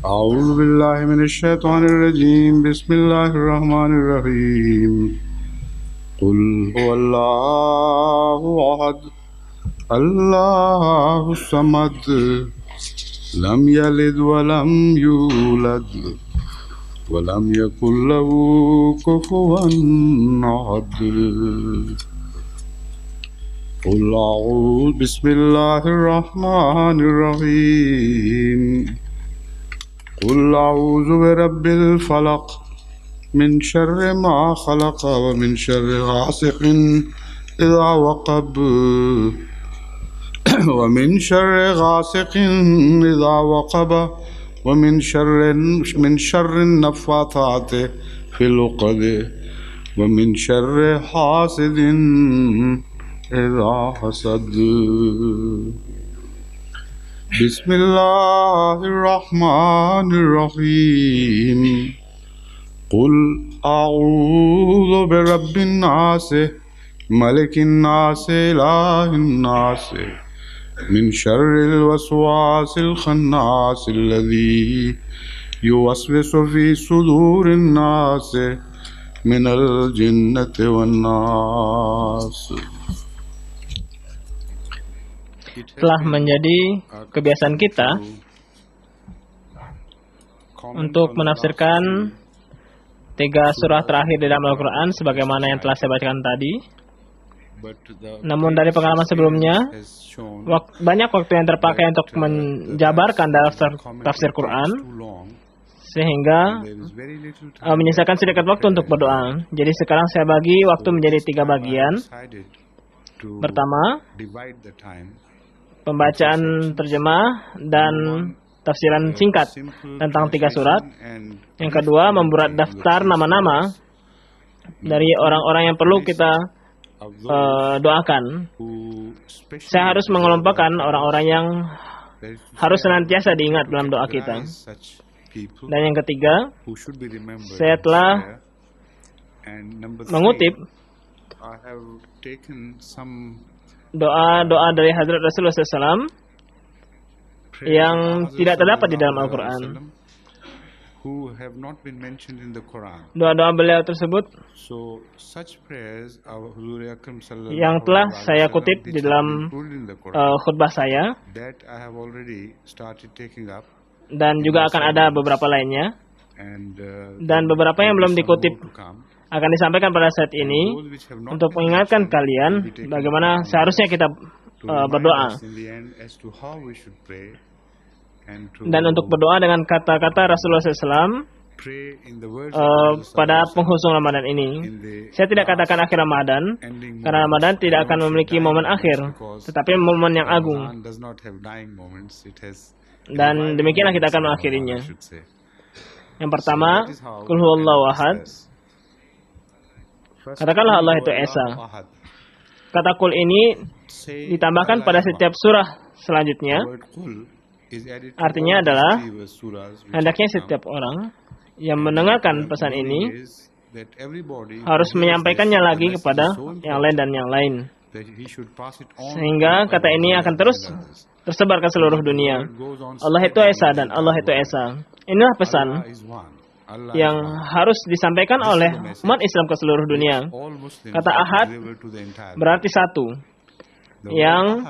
أعوذ بالله من الشيطان الرجيم بسم الله الرحمن الرحيم قل هو الله أحد الله الصمد لم يلد ولم يولد ولم يكن له كفوا أحد قل أعوذ بسم الله الرحمن الرحيم قل أعوذ برب الفلق من شر ما خلق ومن شر غاسق إذا وقب ومن شر غاسق إذا وقب ومن شر النفاثات في العقد ومن شر حاسد إذا حسد بسم الله الرحمن الرحيم قل أعوذ برب الناس ملك الناس إله الناس من شر الوسواس الخناس الذي يوسوس في صدور الناس من الجنة والناس. Telah menjadi kebiasaan kita untuk menafsirkan 3 surah terakhir di dalam Al-Quran sebagaimana yang telah saya bacakan tadi. Namun dari pengalaman sebelumnya, banyak waktu yang terpakai untuk menjabarkan tafsir Quran, sehingga menyisakan sedikit waktu untuk berdoa. Jadi sekarang saya bagi waktu menjadi 3 bagian. Pertama, pembacaan terjemah dan tafsiran singkat tentang 3 surat. Yang kedua, membuat daftar nama-nama dari orang-orang yang perlu kita doakan. Saya harus mengelompokkan orang-orang yang harus senantiasa diingat dalam doa kita. Dan yang ketiga, saya telah mengutip doa-doa dari Hadrat Rasulullah SAW yang tidak terdapat di dalam Al-Quran. Doa-doa beliau tersebut yang telah saya kutip di dalam khutbah saya, dan juga akan ada beberapa lainnya, dan beberapa yang belum dikutip akan disampaikan pada saat ini untuk mengingatkan kalian bagaimana seharusnya kita berdoa. Dan untuk berdoa dengan kata-kata Rasulullah SAW pada penghujung Ramadan ini. Saya tidak katakan akhir Ramadan, karena Ramadan tidak akan memiliki momen akhir, tetapi momen yang agung. Dan demikianlah kita akan mengakhirinya. Yang pertama, Qul huwallahu ahad. Katakanlah Allah itu Esa. Kata Qul ini ditambahkan pada setiap surah selanjutnya. Artinya adalah hendaknya setiap orang yang mendengarkan pesan ini harus menyampaikannya lagi kepada yang lain dan yang lain, sehingga kata ini akan terus tersebar ke seluruh dunia. Allah itu Esa dan Allah itu Esa. Inilah pesan yang harus disampaikan oleh umat Islam ke seluruh dunia. Kata ahad berarti satu, yang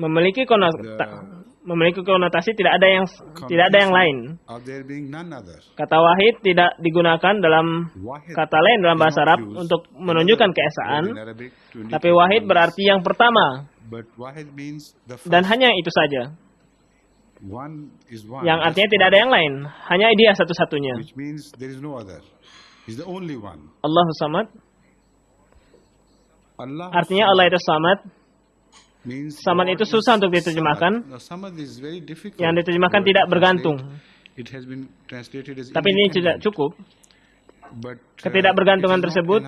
memiliki konotasi tidak ada yang lain. Kata wahid tidak digunakan dalam kata lain dalam bahasa Arab untuk menunjukkan keesaan, tapi wahid berarti yang pertama, dan hanya itu saja. Yang artinya tidak ada yang lain, hanya dia satu-satunya. Allahu Samad. Artinya Allah itu Samad. Samad itu susah untuk diterjemahkan. Yang diterjemahkan tidak bergantung. Tapi ini tidak cukup. Ketidakbergantungan tersebut,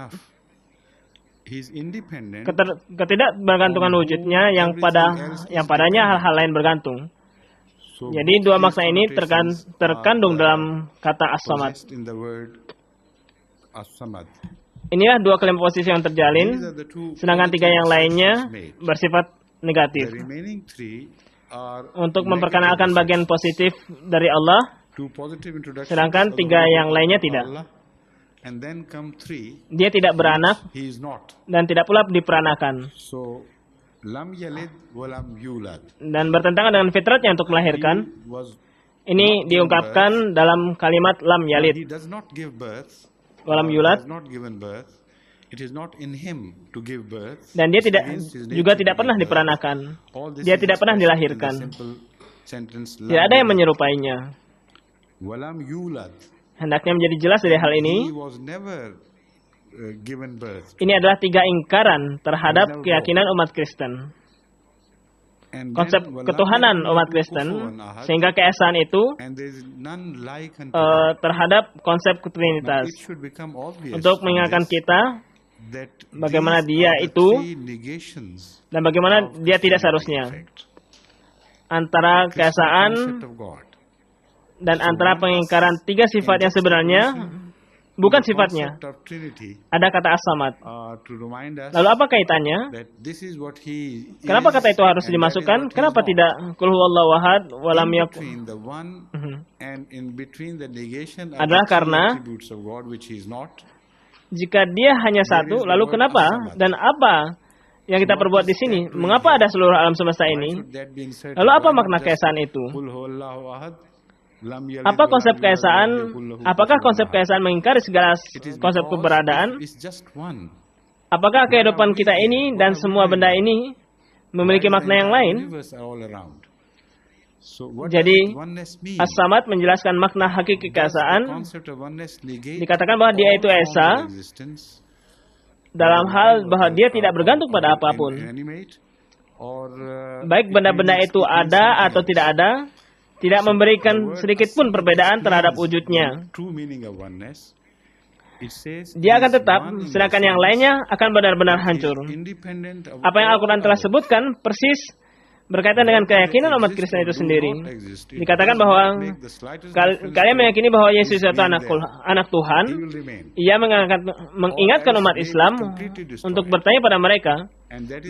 ketidakbergantungan wujudnya yang padanya hal-hal lain bergantung. Jadi 2 makna ini terkandung dalam kata As-Samad. Inilah 2 klaim posisi yang terjalin, sedangkan 3 yang lainnya bersifat negatif. The remaining three are Untuk negative memperkenalkan messages. bagian positif dari Allah, Two positive introductions sedangkan of the tiga Holy yang Prophet lainnya of tidak. Allah, and then come three, Dia tidak beranak he is not. dan tidak pula diperanakan, So, lam yalid walam yulad. dan bertentangan dengan fitratnya untuk melahirkan. He was Ini diungkapkan dalam kalimat lam he yalid does not give birth. walam He yulad, has not given birth. It is not in him to give birth. dan dia It's tidak against his juga nature tidak to pernah give birth. diperanakan. All this Dia is tidak pernah expressed in the dilahirkan. simple sentence, lam Tidak ada yang yalid menyerupainya. walam yulad. Hendaknya menjadi jelas dari hal He ini. was never given birth. Ini adalah tiga ingkaran terhadap keyakinan umat Kristen. And Konsep then, walam ketuhanan yakun umat lahu Kristen, kufuwan ahad, sehingga keesaan itu and there is none like unto him. terhadap konsep Now, Trinitas. it should become obvious Untuk from mengingatkan this kita that bagaimana these dia are the itu three negations dan bagaimana of dia tidak Christianity, seharusnya in fact. antara Christian keesaan concept of God. dan antara pengingkaran tiga sifat yang sebenarnya bukan The sifatnya. concept of Trinity, Ada kata as-samad. to remind us Lalu apa kaitannya? that this is what he Kenapa is, kata itu harus and that is dimasukkan? what he Kenapa is not. tidak qul huwallahu ahad wa lam In yakun? between the one and in between the negation are Adalah the three karena attributes of God which he is not. Jika dia hanya satu, lalu kenapa dan apa yang kita perbuat di sini? Mengapa ada seluruh alam semesta Why ini? should that be inserted? Lalu apa Why not makna just keesaan itu? qul huwallahu ahad, lam yalid Apa wa lam konsep yulad wa lam keesaan? yakul lahu Apakah kufuwan konsep ahad? keesaan mengingkari segala It is konsep because keberadaan? it is just one. Apakah kehidupan kita ini dan semua benda ini memiliki While the makna yang entire lain? universe are all around. So what Jadi, does oneness mean? As-Samad menjelaskan makna hakiki Does the keesaan. concept of oneness negate Dikatakan bahwa dia all itu forms esa of existence, dalam whether hal alive bahwa or dia tidak bergantung pada or apapun. inanimate, or, Baik it benda-benda means itu it means ada something atau else. tidak ada, tidak The memberikan word sedikit pun as-samad perbedaan terhadap explains wujudnya. the true meaning of oneness. It says Dia he akan is tetap, one in the sedangkan yang sense lainnya akan benar-benar that he is hancur. independent of Apa yang all Al-Quran telah others. sebutkan persis berkaitan dengan keyakinan umat Kristen itu sendiri. Dikatakan bahwa kalian meyakini bahwa Yesus itu anak Tuhan. Ia mengingatkan umat Islam untuk bertanya pada mereka,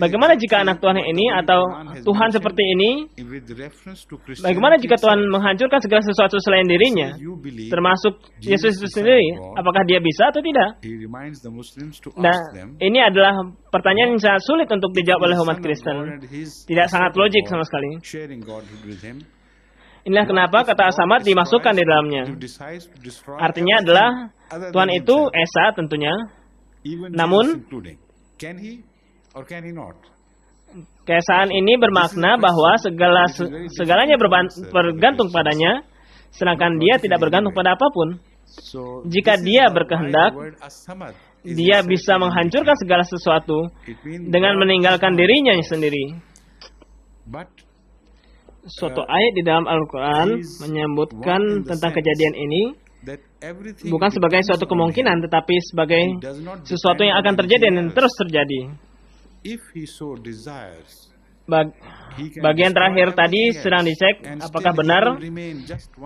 bagaimana jika anak Tuhan ini atau Tuhan seperti ini, bagaimana jika Tuhan menghancurkan segala sesuatu selain dirinya, termasuk Yesus itu sendiri, apakah dia bisa atau tidak? Nah, ini adalah pertanyaan yang sangat sulit untuk dijawab oleh umat Kristen. Tidak sangat logik sama sekali. Inilah kenapa kata as-samad dimasukkan di dalamnya. Artinya adalah Tuhan itu esa tentunya, namun keesaan ini bermakna bahwa segalanya bergantung padanya, sedangkan dia tidak bergantung pada apapun. Jika dia berkehendak, dia bisa menghancurkan segala sesuatu dengan meninggalkan dirinya sendiri. Suatu ayat di dalam Al-Quran menyebutkan tentang kejadian ini bukan sebagai suatu kemungkinan, tetapi sebagai sesuatu yang akan terjadi dan terus terjadi. Bagian terakhir tadi sedang dicek apakah benar,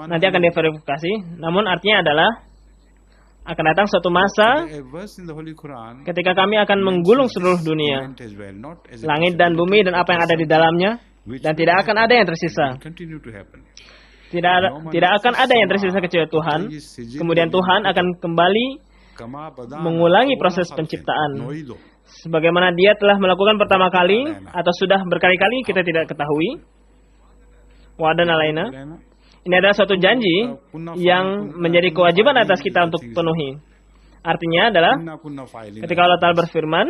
nanti akan diverifikasi. Namun artinya adalah akan datang suatu masa ketika kami akan menggulung seluruh dunia, langit dan bumi dan apa yang ada di dalamnya, dan tidak akan ada yang tersisa. Tidak akan ada yang tersisa kecuali Tuhan. Kemudian Tuhan akan kembali mengulangi proses penciptaan. Sebagaimana dia telah melakukan pertama kali atau sudah berkali-kali, kita tidak ketahui. Wa'dan alaina. Ini adalah suatu janji yang menjadi kewajiban atas kita untuk penuhi. Artinya adalah ketika Allah Ta'ala berfirman,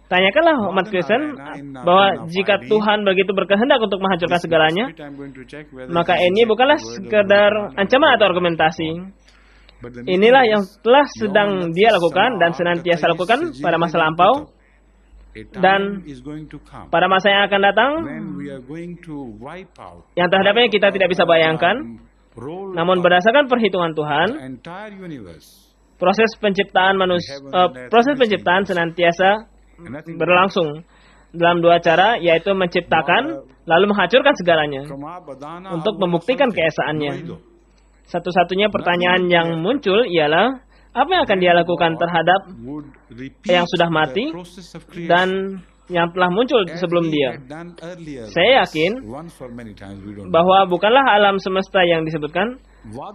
tanyakanlah umat Kristen bahwa jika Tuhan begitu berkehendak untuk menghancurkan segalanya, maka ini bukanlah sekedar ancaman atau argumentasi. Inilah yang telah sedang dia lakukan dan senantiasa lakukan pada masa lampau dan pada masa yang akan datang, yang terhadapnya kita tidak bisa bayangkan. Namun berdasarkan perhitungan Tuhan, proses penciptaan senantiasa berlangsung dalam dua cara, yaitu menciptakan lalu menghancurkan segalanya untuk membuktikan keesaannya. Satu-satunya pertanyaan yang muncul ialah apa yang akan dia lakukan terhadap yang sudah mati dan yang telah muncul as sebelum he dia. had done earlier Saya yakin once for many times, we don't know. bahwa bukanlah alam semesta yang disebutkan.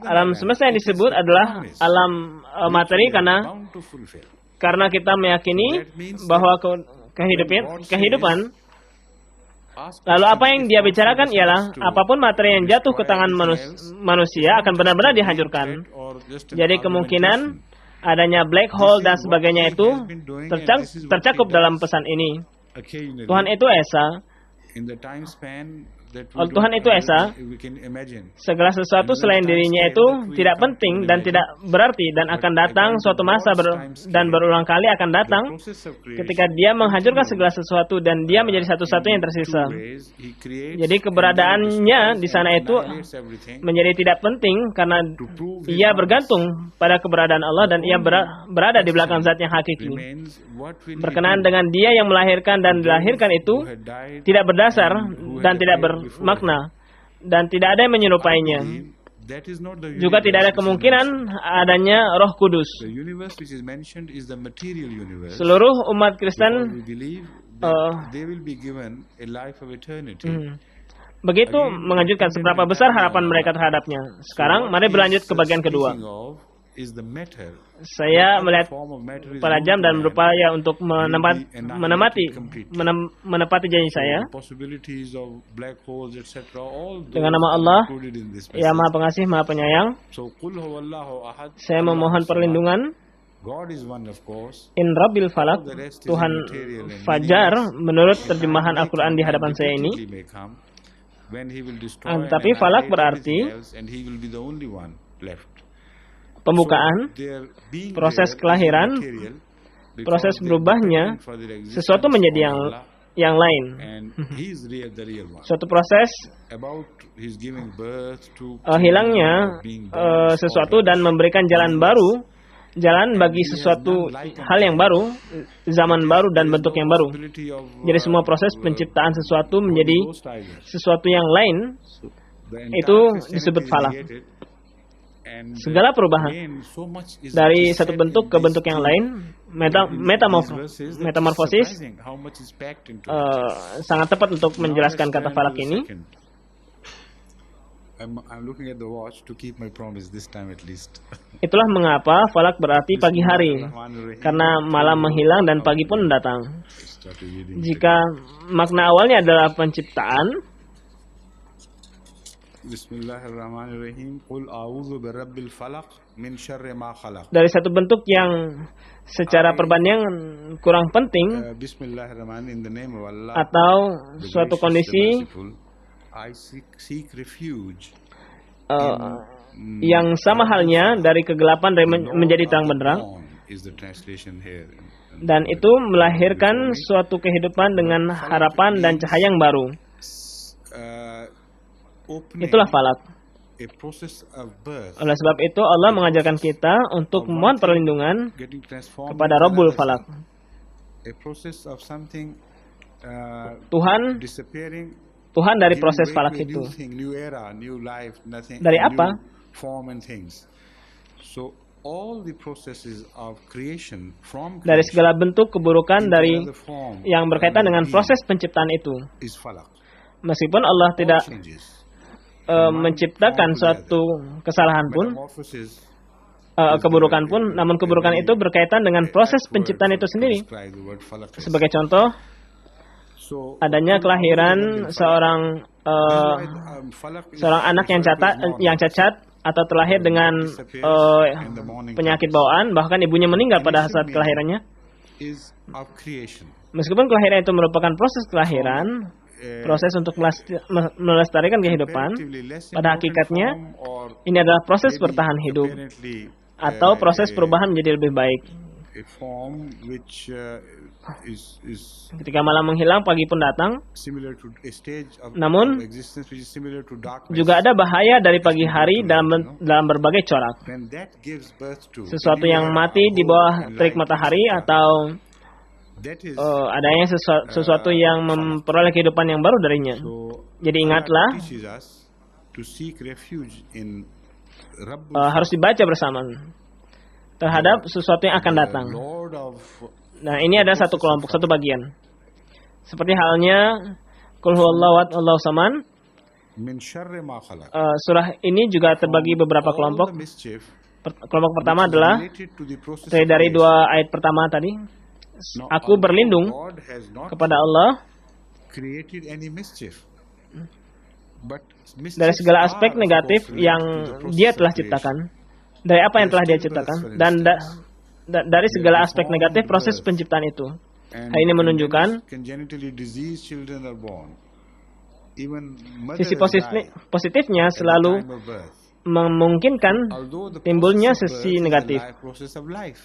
Alam semesta yang disebut adalah alam materi karena kita meyakini bahwa kehidupan. Lalu apa yang dia bicarakan ialah apapun materi yang jatuh ke tangan manusia akan benar-benar dihancurkan. Jadi kemungkinan adanya black hole dan sebagainya itu tercakup dalam pesan ini. Tuhan itu Esa. Tuhan itu Esa, segala sesuatu selain dirinya itu tidak penting dan tidak berarti dan akan datang suatu masa dan berulang kali akan datang ketika dia menghancurkan segala sesuatu dan dia menjadi satu-satunya yang tersisa. Jadi keberadaannya di sana itu menjadi tidak penting karena ia bergantung pada keberadaan Allah dan ia berada di belakang zat yang hakiki. Berkenaan dengan dia yang melahirkan dan dilahirkan itu tidak berdasar dan tidak bermakna dan tidak ada yang menyerupainya. Juga tidak ada kemungkinan adanya Roh Kudus. Seluruh umat Kristen begitu mengejutkan seberapa besar harapan mereka terhadapnya. Sekarang mari berlanjut ke bagian kedua. Saya melihat pada jam dan berupaya untuk menepati janji saya. Dengan nama Allah, yang Maha Pengasih, Maha Penyayang, saya memohon perlindungan In Rabbil Falak, Tuhan Fajar, menurut terjemahan Al-Quran di hadapan saya ini. Tapi Falak berarti pembukaan, proses kelahiran, proses berubahnya, sesuatu menjadi yang lain. Suatu proses hilangnya sesuatu dan memberikan jalan baru, jalan bagi sesuatu hal yang baru, zaman baru dan bentuk yang baru. Jadi semua proses penciptaan sesuatu menjadi sesuatu yang lain, itu disebut falak. Segala perubahan dari satu bentuk ke bentuk yang lain, metamorfosis, sangat tepat untuk menjelaskan kata falak ini. Itulah mengapa falak berarti pagi hari, karena malam menghilang dan pagi pun datang. Jika makna awalnya adalah penciptaan, Bismillahirrahmanirrahim. Qul a'udzu birabbil falaq min syarri ma khalaq. Dari satu bentuk yang secara perbandingan kurang penting, Bismillahirrahmanirrahim, in the name of Allah, atau suatu kondisi I seek refuge yang sama halnya dari kegelapan menjadi terang benderang, dan itu melahirkan suatu kehidupan dengan harapan dan cahaya yang baru. Itulah falak. Oleh sebab itu Allah mengajarkan kita untuk memohon perlindungan kepada Rabbul Falak. Tuhan dari proses falak itu. Dari apa? Dari segala bentuk keburukan yang berkaitan dengan proses penciptaan itu. Meskipun Allah tidak menciptakan suatu kesalahan pun, keburukan pun, namun keburukan itu berkaitan dengan proses penciptaan itu sendiri. Sebagai contoh, adanya kelahiran seorang anak yang cacat atau terlahir dengan penyakit bawaan, bahkan ibunya meninggal pada saat kelahirannya. Meskipun kelahiran itu merupakan proses kelahiran, proses untuk melestarikan kehidupan, pada hakikatnya ini adalah proses bertahan hidup atau proses perubahan menjadi lebih baik. Ketika malam menghilang, pagi pun datang. Namun juga ada bahaya dari pagi hari dalam berbagai corak. Sesuatu yang mati di bawah terik matahari atau adanya sesuatu yang memperoleh kehidupan yang baru darinya. Jadi ingatlah, harus dibaca bersama terhadap sesuatu yang akan datang. Nah, ini ada satu kelompok, satu bagian. Seperti halnya Qul huwallahu ahad, Allahu samad. min syarri ma khalaq. Surah ini juga terbagi beberapa kelompok. All the mischief Kelompok pertama adalah related to the process dari of dua ayat pertama tadi. Now, Aku berlindung God has not kepada Allah created any mischief. But dari mischiefs segala are, aspek of negatif course, related yang to the process Dia of telah creation. ciptakan. Dari apa yang telah Dia ciptakan dan dari segala aspek negatif proses penciptaan itu. And Hal ini menunjukkan congenitally diseased children are born. Even sisi mothers die positifnya at the selalu time of birth. memungkinkan Although the timbulnya process of sisi birth is negatif. the process of life.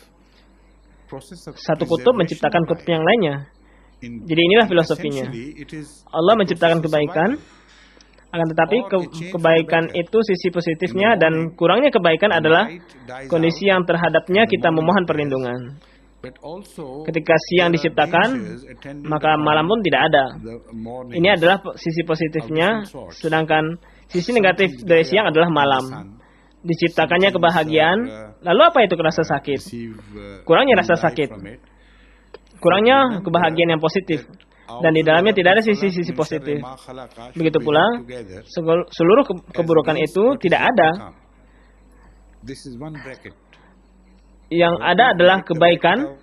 Process of Satu kutub preservation menciptakan of kutub life. yang lainnya. Jadi inilah filosofinya. Essentially, it is Allah the menciptakan process of kebaikan, survival. akan tetapi kebaikan itu sisi positifnya dan kurangnya kebaikan adalah kondisi yang terhadapnya kita memohon perlindungan. But also, Ketika siang there are diciptakan, dangers attending maka the malam pun tidak ada. morning. Ini adalah sisi positifnya, sedangkan sisi negatif dari siang adalah malam. Diciptakannya kebahagiaan, lalu apa itu rasa sakit? Kurangnya rasa sakit. Kurangnya kebahagiaan yang positif. Dan di dalamnya tidak ada sisi-sisi positif. Begitu pula, seluruh keburukan itu tidak ada. This is one bracket. Yang ada adalah kebaikan,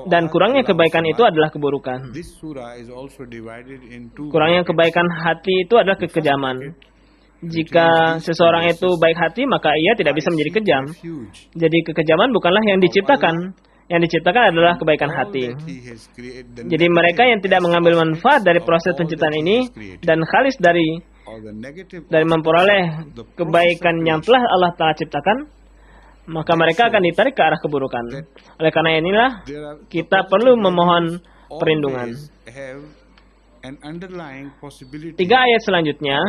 dan kurangnya kebaikan itu adalah keburukan. This surah is also divided into Kurangnya kebaikan hati itu adalah kekejaman. Jika seseorang itu baik hati, maka ia tidak bisa menjadi kejam. Jadi kekejaman bukanlah yang diciptakan. Yang diciptakan adalah kebaikan hati. Jadi mereka yang tidak mengambil manfaat dari proses penciptaan ini dan khalis dari memperoleh kebaikan yang telah Allah Ta'ala ciptakan, maka mereka akan ditarik ke arah keburukan. Oleh karena inilah kita perlu memohon perlindungan. Tiga ayat selanjutnya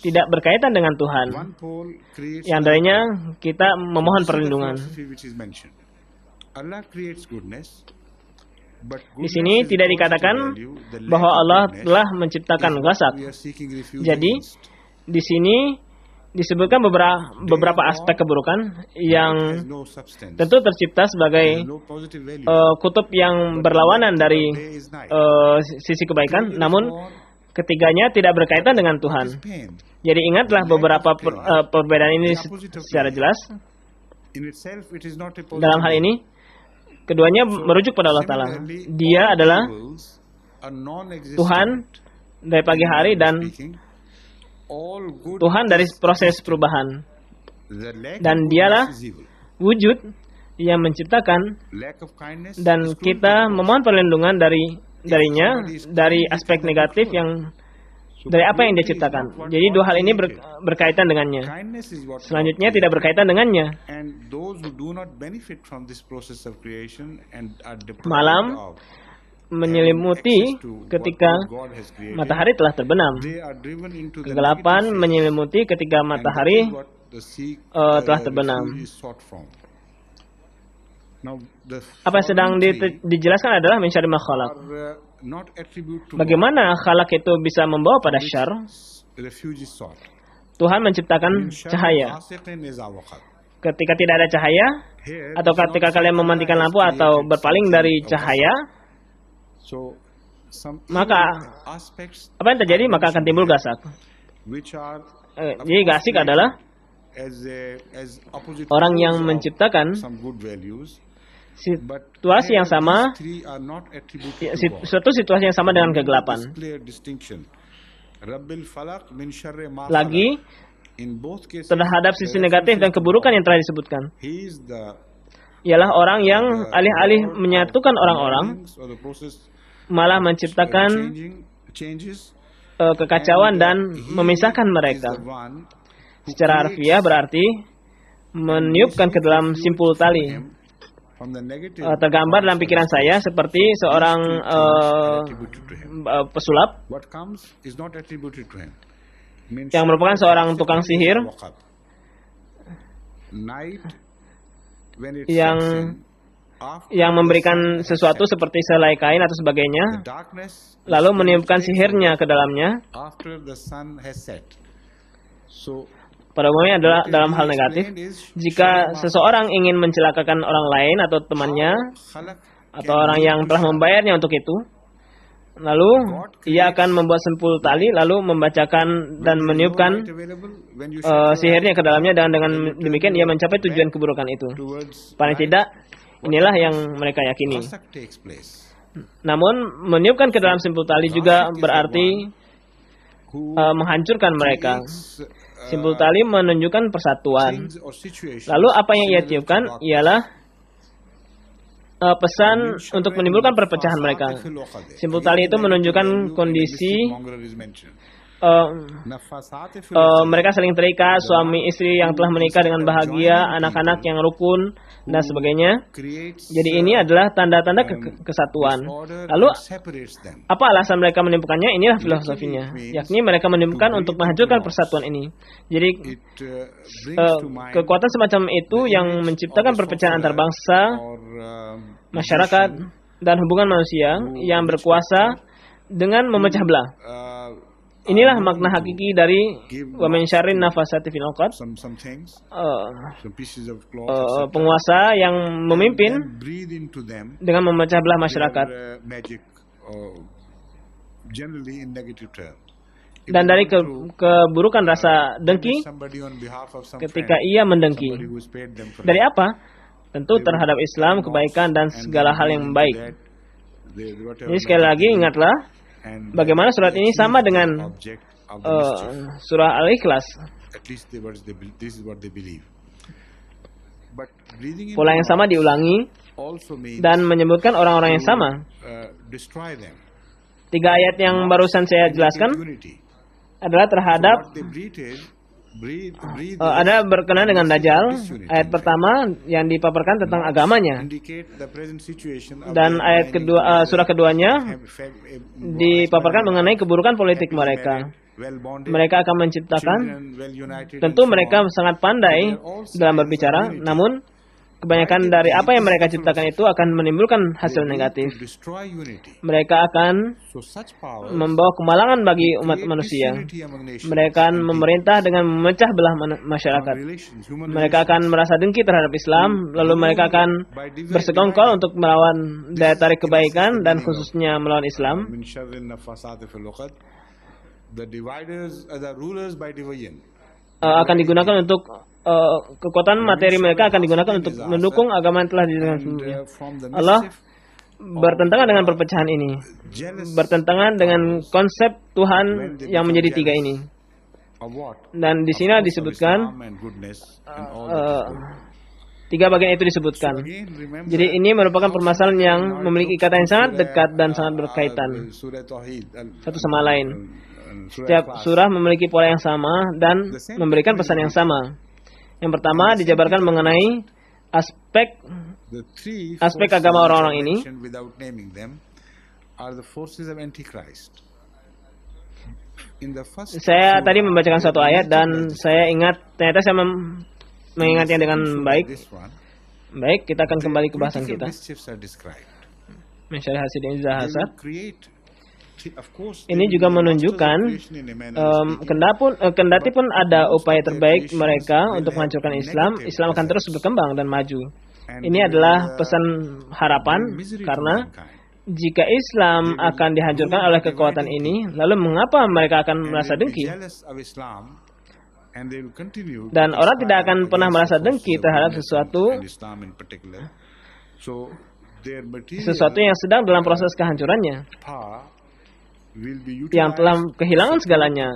tidak berkaitan dengan Tuhan. Yang darinya kita memohon perlindungan. Di sini tidak dikatakan bahwa Allah telah menciptakan ghasab. Jadi di sini disebutkan beberapa aspek keburukan yang tentu tercipta sebagai kutub yang berlawanan dari sisi kebaikan, namun ketiganya tidak berkaitan dengan Tuhan. Jadi ingatlah beberapa perbedaan ini secara jelas. Dalam hal ini, keduanya merujuk pada Allah Ta'ala. Dia adalah Tuhan dari pagi hari dan Tuhan dari proses perubahan. Dan dialah wujud yang menciptakan, dan kita memohon perlindungan darinya, dari aspek negatif dari apa yang dia ciptakan. Jadi dua hal ini berkaitan dengannya. Selanjutnya tidak berkaitan dengannya. Malam menyelimuti ketika matahari telah terbenam. Kegelapan menyelimuti ketika matahari telah terbenam. Apa yang sedang dijelaskan adalah min syarri ma khalaq. Bagaimana khalaq itu bisa membawa pada syar? Tuhan menciptakan cahaya. Ketika tidak ada cahaya, atau ketika kalian mematikan lampu atau berpaling dari cahaya, maka apa yang terjadi? Maka akan timbul gasak. Jadi gasik adalah orang yang menciptakan situasi yang sama, suatu situasi yang sama dengan kegelapan. Lagi terhadap sisi negatif dan keburukan yang telah disebutkan, ialah orang yang alih-alih menyatukan orang-orang, malah menciptakan kekacauan dan memisahkan mereka. Secara harfiah berarti meniupkan ke dalam simpul tali. Tergambar dalam pikiran saya seperti seorang pesulap yang merupakan seorang tukang sihir yang memberikan sesuatu seperti selai kain atau sebagainya, lalu meniupkan sihirnya ke dalamnya. Pada umumnya adalah dalam hal negatif. Jika seseorang ingin mencelakakan orang lain atau temannya, atau orang yang telah membayarnya untuk itu, Lalu ia akan membuat simpul tali, lalu membacakan dan meniupkan sihirnya ke dalamnya, dan dengan demikian ia mencapai tujuan keburukan itu. Paling tidak, inilah yang mereka yakini. Namun meniupkan ke dalam simpul tali juga berarti menghancurkan mereka. Simpul tali menunjukkan persatuan. Lalu apa yang ia tiupkan ialah pesan untuk menimbulkan perpecahan mereka. Simpul tali itu menunjukkan kondisi mereka saling terikat, suami istri yang telah menikah dengan bahagia, anak-anak yang rukun, dan sebagainya. Jadi ini adalah tanda-tanda kesatuan. Lalu apa alasan mereka menimbulkannya? Inilah filosofinya, yakni mereka menimbulkan untuk menghancurkan persatuan ini. Jadi kekuatan semacam itu yang menciptakan perpecahan antar bangsa, masyarakat, dan hubungan manusia yang berkuasa dengan memecah belah. Inilah makna hakiki dari wa min syarrin nafasati fil 'uqad. Penguasa yang memimpin dengan memecah belah masyarakat. Dan dari keburukan rasa dengki ketika ia mendengki. Dari apa? Tentu terhadap Islam, kebaikan, dan segala hal yang baik. Ini sekali lagi ingatlah bagaimana surat ini sama dengan surah Al-Ikhlas. Pola yang sama diulangi dan menyebutkan orang-orang yang sama. 3 ayat yang barusan saya jelaskan adalah terhadap ada berkenaan dengan Dajjal. Ayat pertama yang dipaparkan tentang agamanya, dan ayat kedua, surah keduanya dipaparkan mengenai keburukan politik mereka. Mereka akan menciptakan, tentu mereka sangat pandai dalam berbicara, namun kebanyakan dari apa yang mereka ciptakan itu akan menimbulkan hasil negatif. Mereka akan membawa kemalangan bagi umat manusia. Mereka akan memerintah dengan memecah belah masyarakat. Mereka akan merasa dengki terhadap Islam, lalu mereka akan bersekongkol untuk melawan daya tarik kebaikan dan khususnya melawan Islam. Akan digunakan untuk kekuatan materi mereka akan digunakan untuk mendukung agama yang telah didirikan sebelumnya. Allah bertentangan dengan perpecahan ini, bertentangan dengan konsep Tuhan yang menjadi 3 ini. Dan di sini disebutkan 3 bagian itu disebutkan. Jadi ini merupakan permasalahan yang memiliki ikatan yang sangat dekat dan sangat berkaitan satu sama lain. Setiap surah memiliki pola yang sama dan memberikan pesan yang sama. Yang pertama dijabarkan mengenai aspek agama orang-orang ini. Saya tadi membacakan satu ayat dan saya ingat, ternyata saya mengingatnya dengan baik. Baik, kita akan kembali ke bahasan kita. Mencari hasil yang hasad. Ini juga menunjukkan kendati pun ada upaya terbaik mereka untuk menghancurkan Islam, Islam akan terus berkembang dan maju. Ini adalah pesan harapan, karena jika Islam akan dihancurkan oleh kekuatan ini, lalu mengapa mereka akan merasa dengki? Dan orang tidak akan pernah merasa dengki terhadap sesuatu yang sedang dalam proses kehancurannya, yang telah kehilangan segalanya,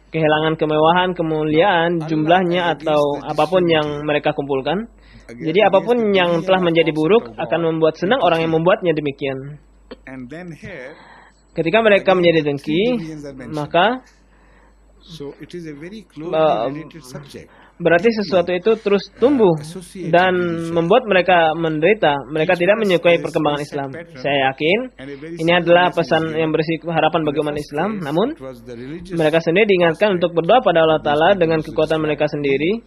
kehilangan kemewahan, kemuliaan, jumlahnya atau apapun yang mereka kumpulkan. Jadi apapun yang telah menjadi buruk akan membuat senang orang yang membuatnya demikian. Ketika mereka menjadi dengki, maka berarti sesuatu itu terus tumbuh dan membuat mereka menderita. Mereka tidak menyukai perkembangan Islam. Saya yakin ini adalah pesan yang berisi harapan bagi umat Islam. Namun mereka sendiri diingatkan untuk berdoa pada Allah Ta'ala dengan kekuatan mereka sendiri.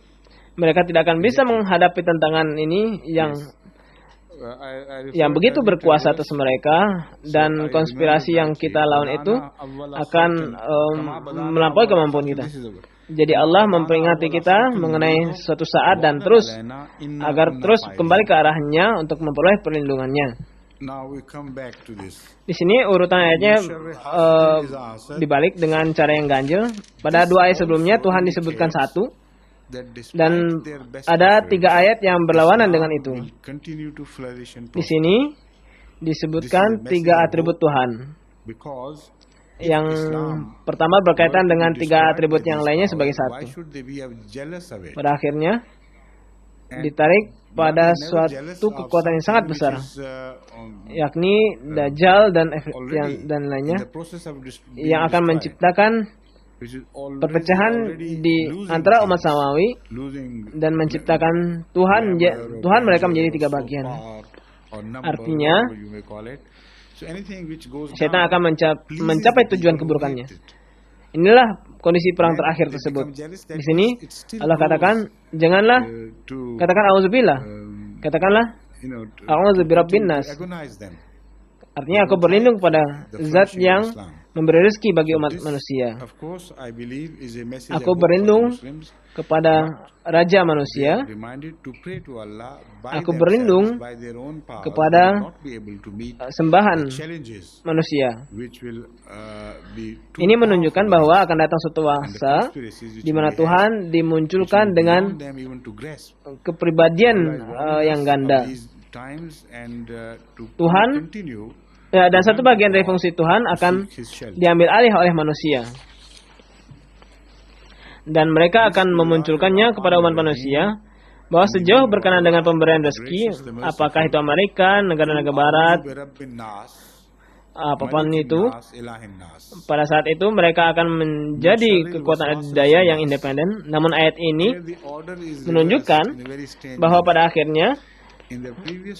Mereka tidak akan bisa menghadapi tantangan ini yang begitu berkuasa atas mereka, dan konspirasi yang kita lawan itu akan melampaui kemampuan kita. Jadi Allah memperingati kita mengenai suatu saat dan terus agar terus kembali ke arahnya untuk memperoleh perlindungannya. Now we come back to this. Di sini urutan ayatnya dibalik dengan cara yang ganjil. Pada 2 ayat sebelumnya Tuhan disebutkan satu, dan ada 3 ayat yang berlawanan dengan itu. Di sini disebutkan 3 atribut Tuhan. Yang pertama berkaitan dengan 3 atribut yang lainnya sebagai satu. Pada akhirnya ditarik pada suatu kekuatan yang sangat besar, yakni Dajjal dan lainnya, yang akan menciptakan perpecahan di antara umat samawi dan menciptakan Tuhan mereka menjadi 3 bagian. Artinya setan akan mencapai tujuan keburukannya. Inilah kondisi perang terakhir tersebut. Di sini Allah katakan, janganlah katakan auzubillah, katakanlah a'udzu birabbin nas. Artinya aku berlindung kepada zat yang memberi rezeki bagi umat manusia. Aku berlindung kepada Raja manusia. Aku berlindung kepada sembahan manusia. Ini menunjukkan bahwa akan datang suatu masa di mana Tuhan dimunculkan dengan kepribadian yang ganda. Tuhan dan satu bagian dari fungsi Tuhan akan diambil alih oleh manusia. Dan mereka akan memunculkannya kepada umat manusia, bahwa sejauh berkenaan dengan pemberian rezeki, apakah itu Amerika, negara-negara Barat, apapun itu, pada saat itu mereka akan menjadi kekuatan adidaya yang independen. Namun ayat ini menunjukkan bahwa pada akhirnya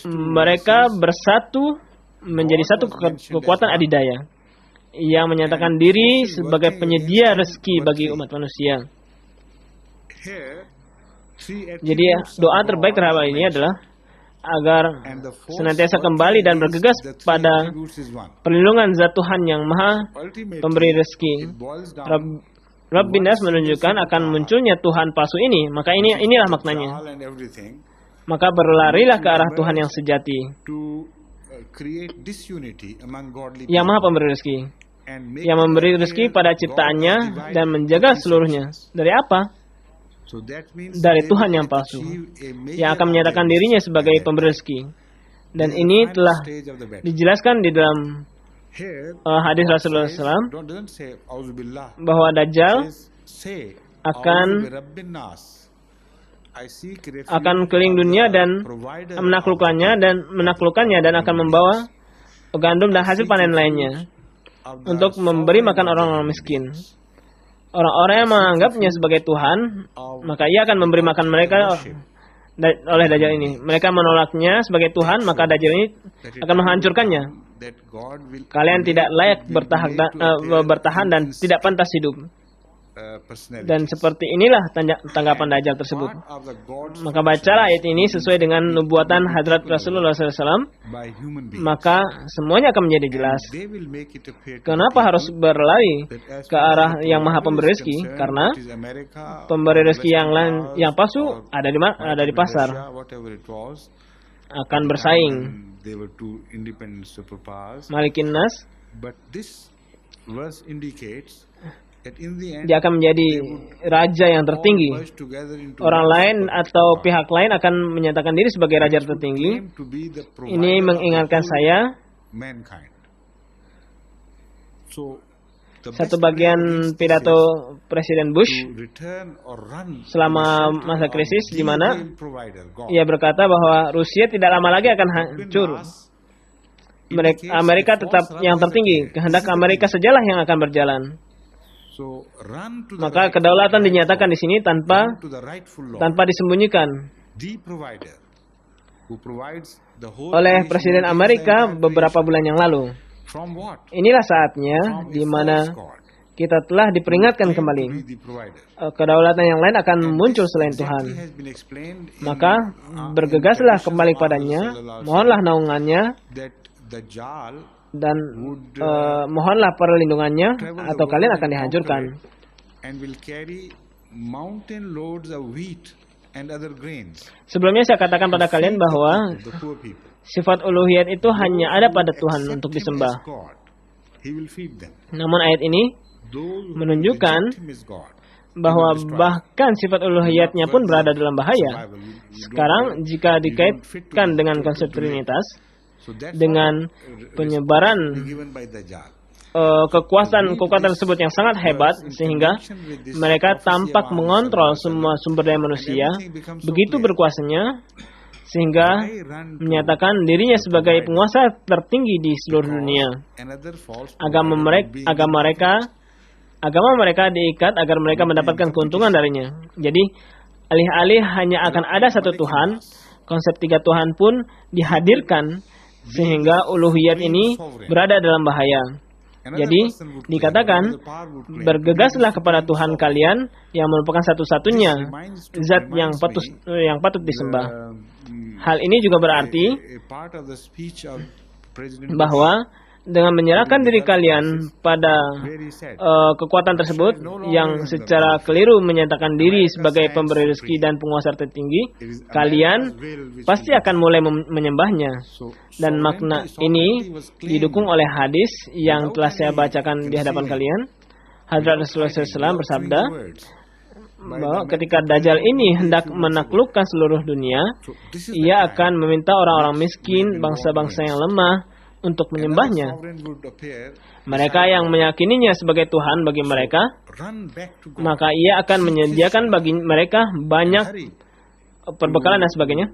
mereka bersatu menjadi satu kekuatan adidaya yang menyatakan diri sebagai penyedia rezeki bagi umat manusia. Jadi doa terbaik terhadap ini adalah agar senantiasa kembali dan bergegas pada perlindungan zat Tuhan yang maha pemberi rezeki. Rabbin nas menunjukkan akan munculnya Tuhan palsu ini. Maka inilah maknanya. Maka berlarilah ke arah Tuhan yang sejati, yang maha pemberi rezeki, yang memberi rezeki pada ciptaannya dan menjaga seluruhnya. Dari apa? Dari Tuhan yang palsu, yang akan menyatakan dirinya sebagai pemberi rezeki. Dan ini telah dijelaskan di dalam hadis Rasulullah SAW bahwa Dajjal akan keliling dunia dan menaklukkannya dan akan membawa gandum dan hasil panen lainnya untuk memberi makan orang-orang miskin. Orang-orang yang menganggapnya sebagai Tuhan, maka ia akan memberi makan mereka oleh Dajjal ini. Mereka menolaknya sebagai Tuhan, maka Dajjal ini akan menghancurkannya. Kalian tidak layak bertahan dan tidak pantas hidup. Dan seperti inilah tanggapan Dajjal tersebut. Maka bacalah ayat ini sesuai dengan nubuatan Hadrat Rasulullah SAW, maka semuanya akan menjadi jelas. Kenapa harus berlari ke arah yang maha pemberi rezeki? Karena pemberi rezeki yang palsu ada di pasar, akan bersaing. Malikin nas. Dia akan menjadi raja yang tertinggi. Orang lain atau pihak lain akan menyatakan diri sebagai raja tertinggi. Ini mengingatkan saya satu bagian pidato Presiden Bush selama masa krisis, di mana ia berkata bahwa Rusia tidak lama lagi akan hancur. Amerika tetap yang tertinggi. Kehendak Amerika sajalah yang akan berjalan. Maka kedaulatan dinyatakan di sini tanpa disembunyikan oleh Presiden Amerika beberapa bulan yang lalu. Inilah saatnya di mana kita telah diperingatkan kembali. Kedaulatan yang lain akan muncul selain Tuhan. Maka bergegaslah kembali padanya, mohonlah naungannya, dan mohonlah perlindungannya, atau kalian akan dihancurkan. Sebelumnya saya katakan pada kalian bahwa sifat uluhiyat itu hanya ada pada Tuhan untuk disembah. Namun ayat ini menunjukkan bahwa bahkan sifat uluhiyatnya pun berada dalam bahaya. Sekarang jika dikaitkan dengan konsep Trinitas, dengan penyebaran kekuatan tersebut yang sangat hebat, sehingga mereka tampak mengontrol semua sumber daya manusia, begitu berkuasanya, sehingga menyatakan dirinya sebagai penguasa tertinggi di seluruh dunia. Agama mereka diikat agar mereka mendapatkan keuntungan darinya. Jadi, alih-alih hanya akan ada satu Tuhan, konsep tiga Tuhan pun dihadirkan, sehingga uluhiyat ini berada dalam bahaya. Jadi, dikatakan, bergegaslah kepada Tuhan kalian yang merupakan satu-satunya zat yang patut disembah. Hal ini juga berarti bahwa dengan menyerahkan diri kalian pada kekuatan tersebut yang secara keliru menyatakan diri sebagai pemberi rezeki dan penguasa tertinggi, kalian pasti akan mulai menyembahnya. Dan makna ini didukung oleh hadis yang telah saya bacakan di hadapan kalian. Hadrat Rasulullah SAW bersabda bahwa ketika Dajjal ini hendak menaklukkan seluruh dunia, ia akan meminta orang-orang miskin, bangsa-bangsa yang lemah untuk menyembahnya. Mereka yang meyakininya sebagai Tuhan bagi mereka, maka ia akan menyediakan bagi mereka banyak perbekalan dan sebagainya.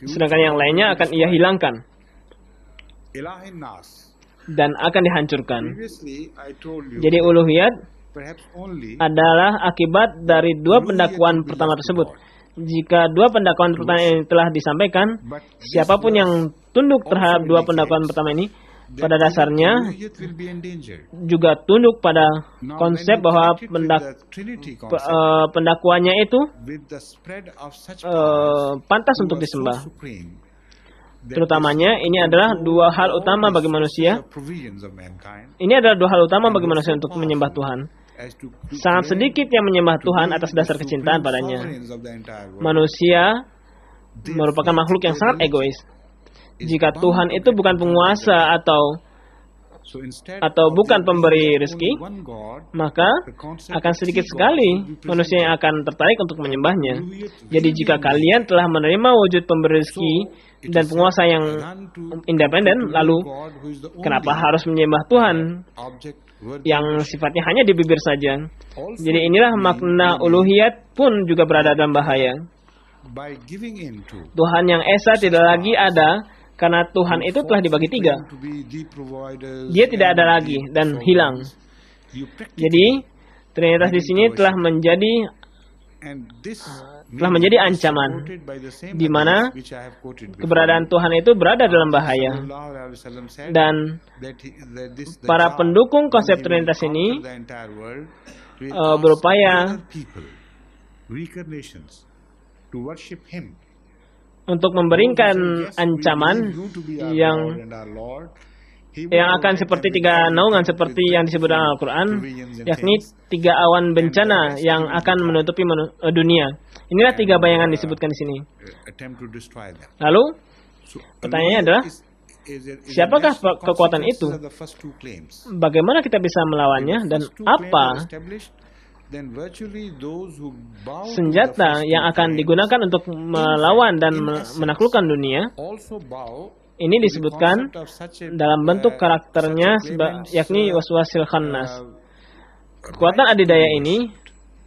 Sedangkan yang lainnya akan ia hilangkan dan akan dihancurkan. Jadi uluhiyat adalah akibat dari dua pendakwaan pertama tersebut. Jika dua pendakwaan pertama ini telah disampaikan, siapapun yang tunduk terhadap dua pendakwaan pertama ini, pada dasarnya juga tunduk pada konsep bahwa pendakwaannya itu pantas untuk disembah. Terutamanya ini adalah dua hal utama bagi manusia. Ini adalah dua hal utama bagi manusia untuk menyembah Tuhan. Sangat sedikit yang menyembah Tuhan atas dasar kecintaan padanya. Manusia merupakan makhluk yang sangat egois. Jika Tuhan itu bukan penguasa atau bukan pemberi rezeki, maka akan sedikit sekali manusia yang akan tertarik untuk menyembahnya. Jadi jika kalian telah menerima wujud pemberi rezeki dan penguasa yang independen, lalu kenapa harus menyembah Tuhan yang sifatnya hanya di bibir saja? Jadi inilah makna uluhiyat pun juga berada dalam bahaya. Tuhan yang esa tidak lagi ada, karena Tuhan itu telah dibagi tiga. Dia tidak ada lagi dan hilang. Jadi Trinitas di sini telah menjadi ancaman, di mana keberadaan Tuhan itu berada dalam bahaya. Dan para pendukung konsep Trinitas ini berupaya untuk memberikan ancaman yang akan seperti tiga naungan seperti yang disebut dalam Al-Quran, yakni tiga awan bencana yang akan menutupi dunia. Inilah tiga bayangan disebutkan di sini. Lalu pertanyaannya adalah, siapakah kekuatan itu? Bagaimana kita bisa melawannya? Dan apa senjata yang akan digunakan untuk melawan dan menaklukkan dunia? Ini disebutkan dalam bentuk karakternya, yakni waswasil khannas. Kekuatan adidaya ini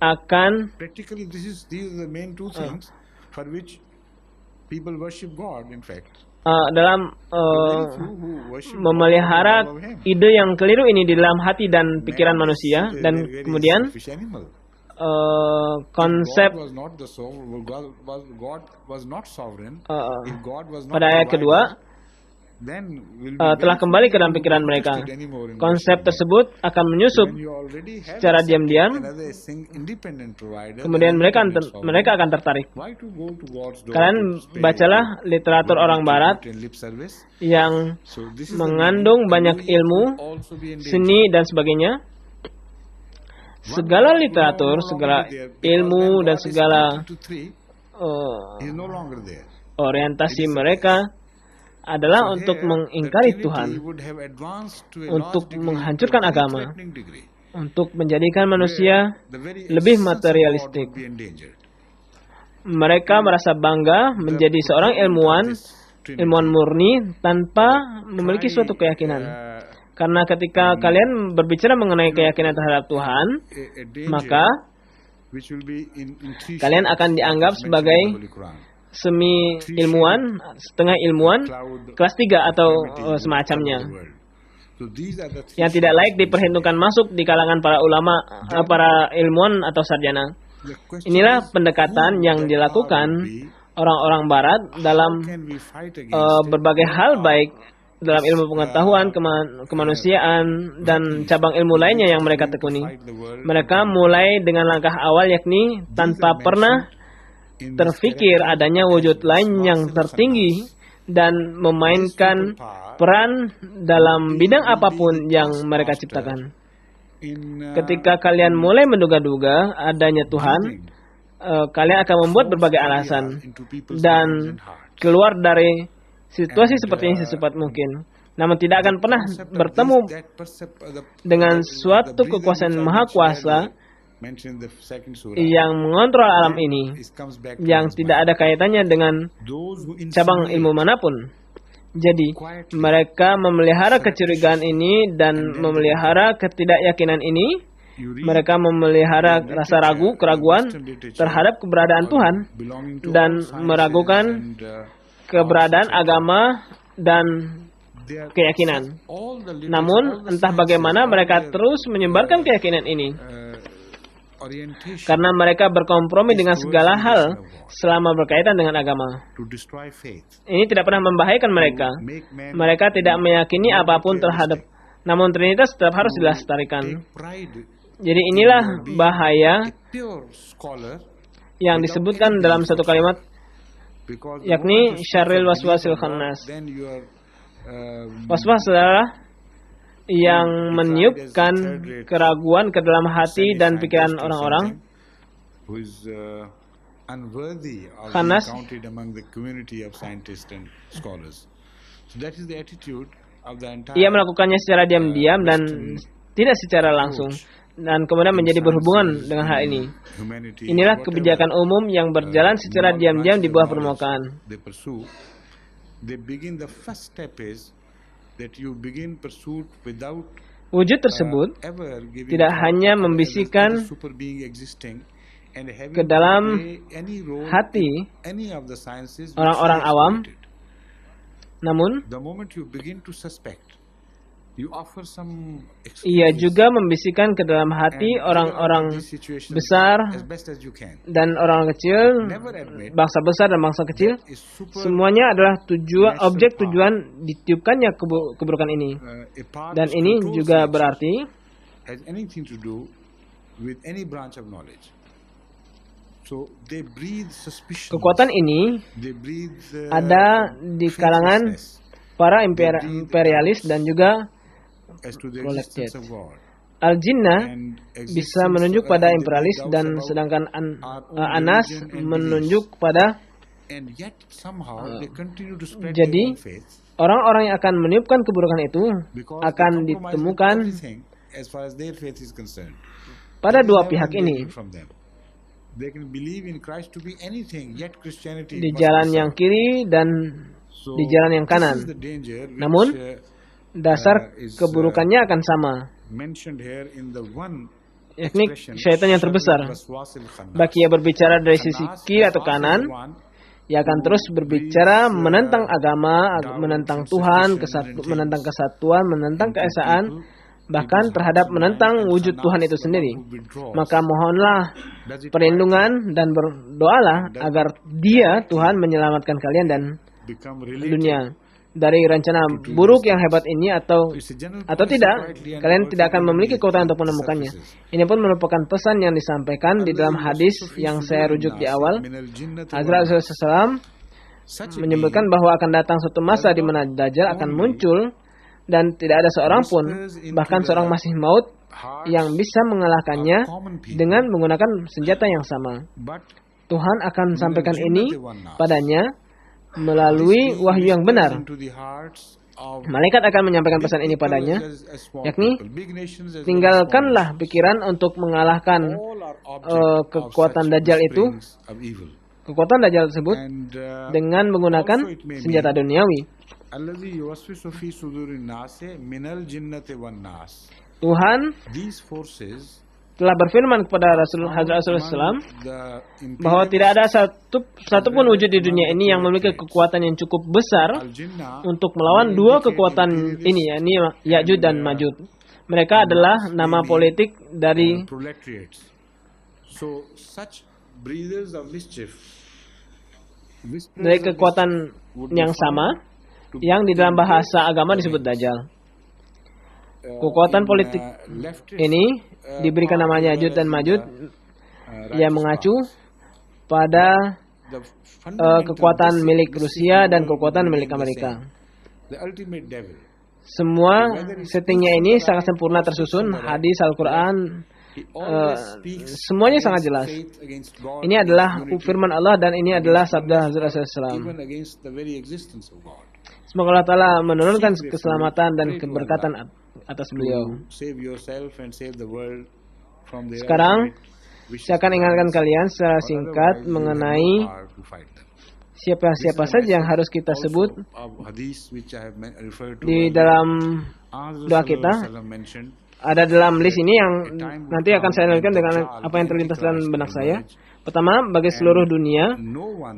akan dalam memelihara ide yang keliru ini di dalam hati dan pikiran manusia, dan kemudian konsep pada ayat kedua telah kembali ke dalam pikiran mereka. Konsep tersebut akan menyusup secara diam-diam, kemudian mereka akan tertarik. Kalian bacalah literatur orang Barat yang mengandung banyak ilmu, seni dan sebagainya. Segala literatur, segala ilmu dan segala orientasi mereka adalah untuk mengingkari Tuhan, untuk menghancurkan agama, untuk menjadikan manusia lebih materialistik. Mereka merasa bangga menjadi seorang ilmuwan murni tanpa memiliki suatu keyakinan. Karena ketika kalian berbicara mengenai keyakinan terhadap Tuhan, maka kalian akan dianggap sebagai semi ilmuwan, setengah ilmuwan, kelas 3 atau semacamnya, yang tidak layak diperhitungkan masuk di kalangan para ulama, para ilmuwan atau sarjana. Inilah pendekatan yang dilakukan orang-orang Barat dalam berbagai hal, baik dalam ilmu pengetahuan, kemanusiaan, dan cabang ilmu lainnya yang mereka tekuni. Mereka mulai dengan langkah awal, yakni tanpa pernah terfikir adanya wujud lain yang tertinggi dan memainkan peran dalam bidang apapun yang mereka ciptakan. Ketika kalian mulai menduga-duga adanya Tuhan, kalian akan membuat berbagai alasan dan keluar dari situasi seperti ini secepat mungkin. Namun tidak akan pernah bertemu dengan suatu kekuasaan maha kuasa yang mengontrol alam ini, yang tidak ada kaitannya dengan cabang ilmu manapun. Jadi, mereka memelihara kecurigaan ini dan memelihara ketidakyakinan ini. Mereka memelihara rasa keraguan terhadap keberadaan Tuhan dan meragukan keberadaan agama dan keyakinan. Namun, entah bagaimana mereka terus menyebarkan keyakinan ini. Karena mereka berkompromi dengan segala hal selama berkaitan dengan agama. Ini tidak pernah membahayakan mereka. Mereka tidak meyakini apapun terhadap, namun Trinitas tetap harus dilestarikan. Jadi inilah bahaya yang disebutkan dalam satu kalimat, yakni syarril waswasil khannas. Waswas adalah yang meniupkan keraguan ke dalam hati dan pikiran orang-orang. Khannas ia melakukannya secara diam-diam dan tidak secara langsung, dan kemudian menjadi berhubungan dengan hal ini. Inilah kebijakan umum yang berjalan secara diam-diam di bawah permukaan. Wujud tersebut tidak hanya membisikkan ke dalam hati orang-orang awam, namun ia juga membisikkan ke dalam hati orang-orang besar dan orang kecil, bangsa besar dan bangsa kecil. Semuanya adalah objek tujuan ditiupkannya keburukan ini. Dan ini juga berarti kekuatan ini ada di kalangan para imperialis dan juga proletariat. Al-Jinnah bisa menunjuk pada imperialis, dan sedangkan Anas menunjuk pada. Jadi orang-orang yang akan meniupkan keburukan itu akan ditemukan pada dua pihak ini, di jalan yang kiri dan di jalan yang kanan. Namun dasar keburukannya akan sama, yakni syaitan yang terbesar. Baik ia berbicara dari sisi kiri atau kanan, ia akan terus berbicara menentang agama, menentang Tuhan, menentang kesatuan, menentang keesaan, bahkan terhadap menentang wujud Tuhan itu sendiri. Maka mohonlah perlindungan dan berdoalah agar Dia, Tuhan, menyelamatkan kalian dan dunia dari rencana buruk yang hebat ini, atau tidak, kalian tidak akan memiliki kekuatan untuk menemukannya. Ini pun merupakan pesan yang disampaikan di dalam hadis yang saya rujuk di awal. Hazrat Rasulullah SAW menyebutkan bahwa akan datang suatu masa di mana Dajjal akan muncul dan tidak ada seorang pun, bahkan seorang Masih Maut, yang bisa mengalahkannya dengan menggunakan senjata yang sama. Tuhan akan sampaikan ini padanya melalui wahyu yang benar. Malaikat akan menyampaikan pesan ini padanya, yakni tinggalkanlah pikiran untuk mengalahkan kekuatan Dajjal itu, kekuatan Dajjal tersebut dengan menggunakan senjata duniawi. Tuhan telah berfirman kepada Rasulullah SAW bahwa tidak ada satupun wujud di dunia ini yang memiliki kekuatan yang cukup besar untuk melawan dua kekuatan ini, yakni Ya'juj dan Ma'juj. Mereka adalah nama politik dari kekuatan yang sama yang di dalam bahasa agama disebut Dajjal. Kekuatan politik ini diberikan namanya Ya'juj dan Ma'juj yang mengacu pada kekuatan milik Rusia dan kekuatan milik Amerika. Semua settingnya ini sangat sempurna tersusun, hadis, Al-Quran, semuanya sangat jelas. Ini adalah firman Allah dan ini adalah sabda Hazrat Rasulullah SAW. Semoga Allah Ta'ala menurunkan keselamatan dan keberkatan atas beliau. Sekarang, saya akan ingatkan kalian secara singkat mengenai siapa-siapa saja yang harus kita sebut di dalam doa kita. Ada dalam list ini yang nanti akan saya lanjutkan dengan apa yang terlintas dalam benak saya. Pertama, bagi seluruh dunia,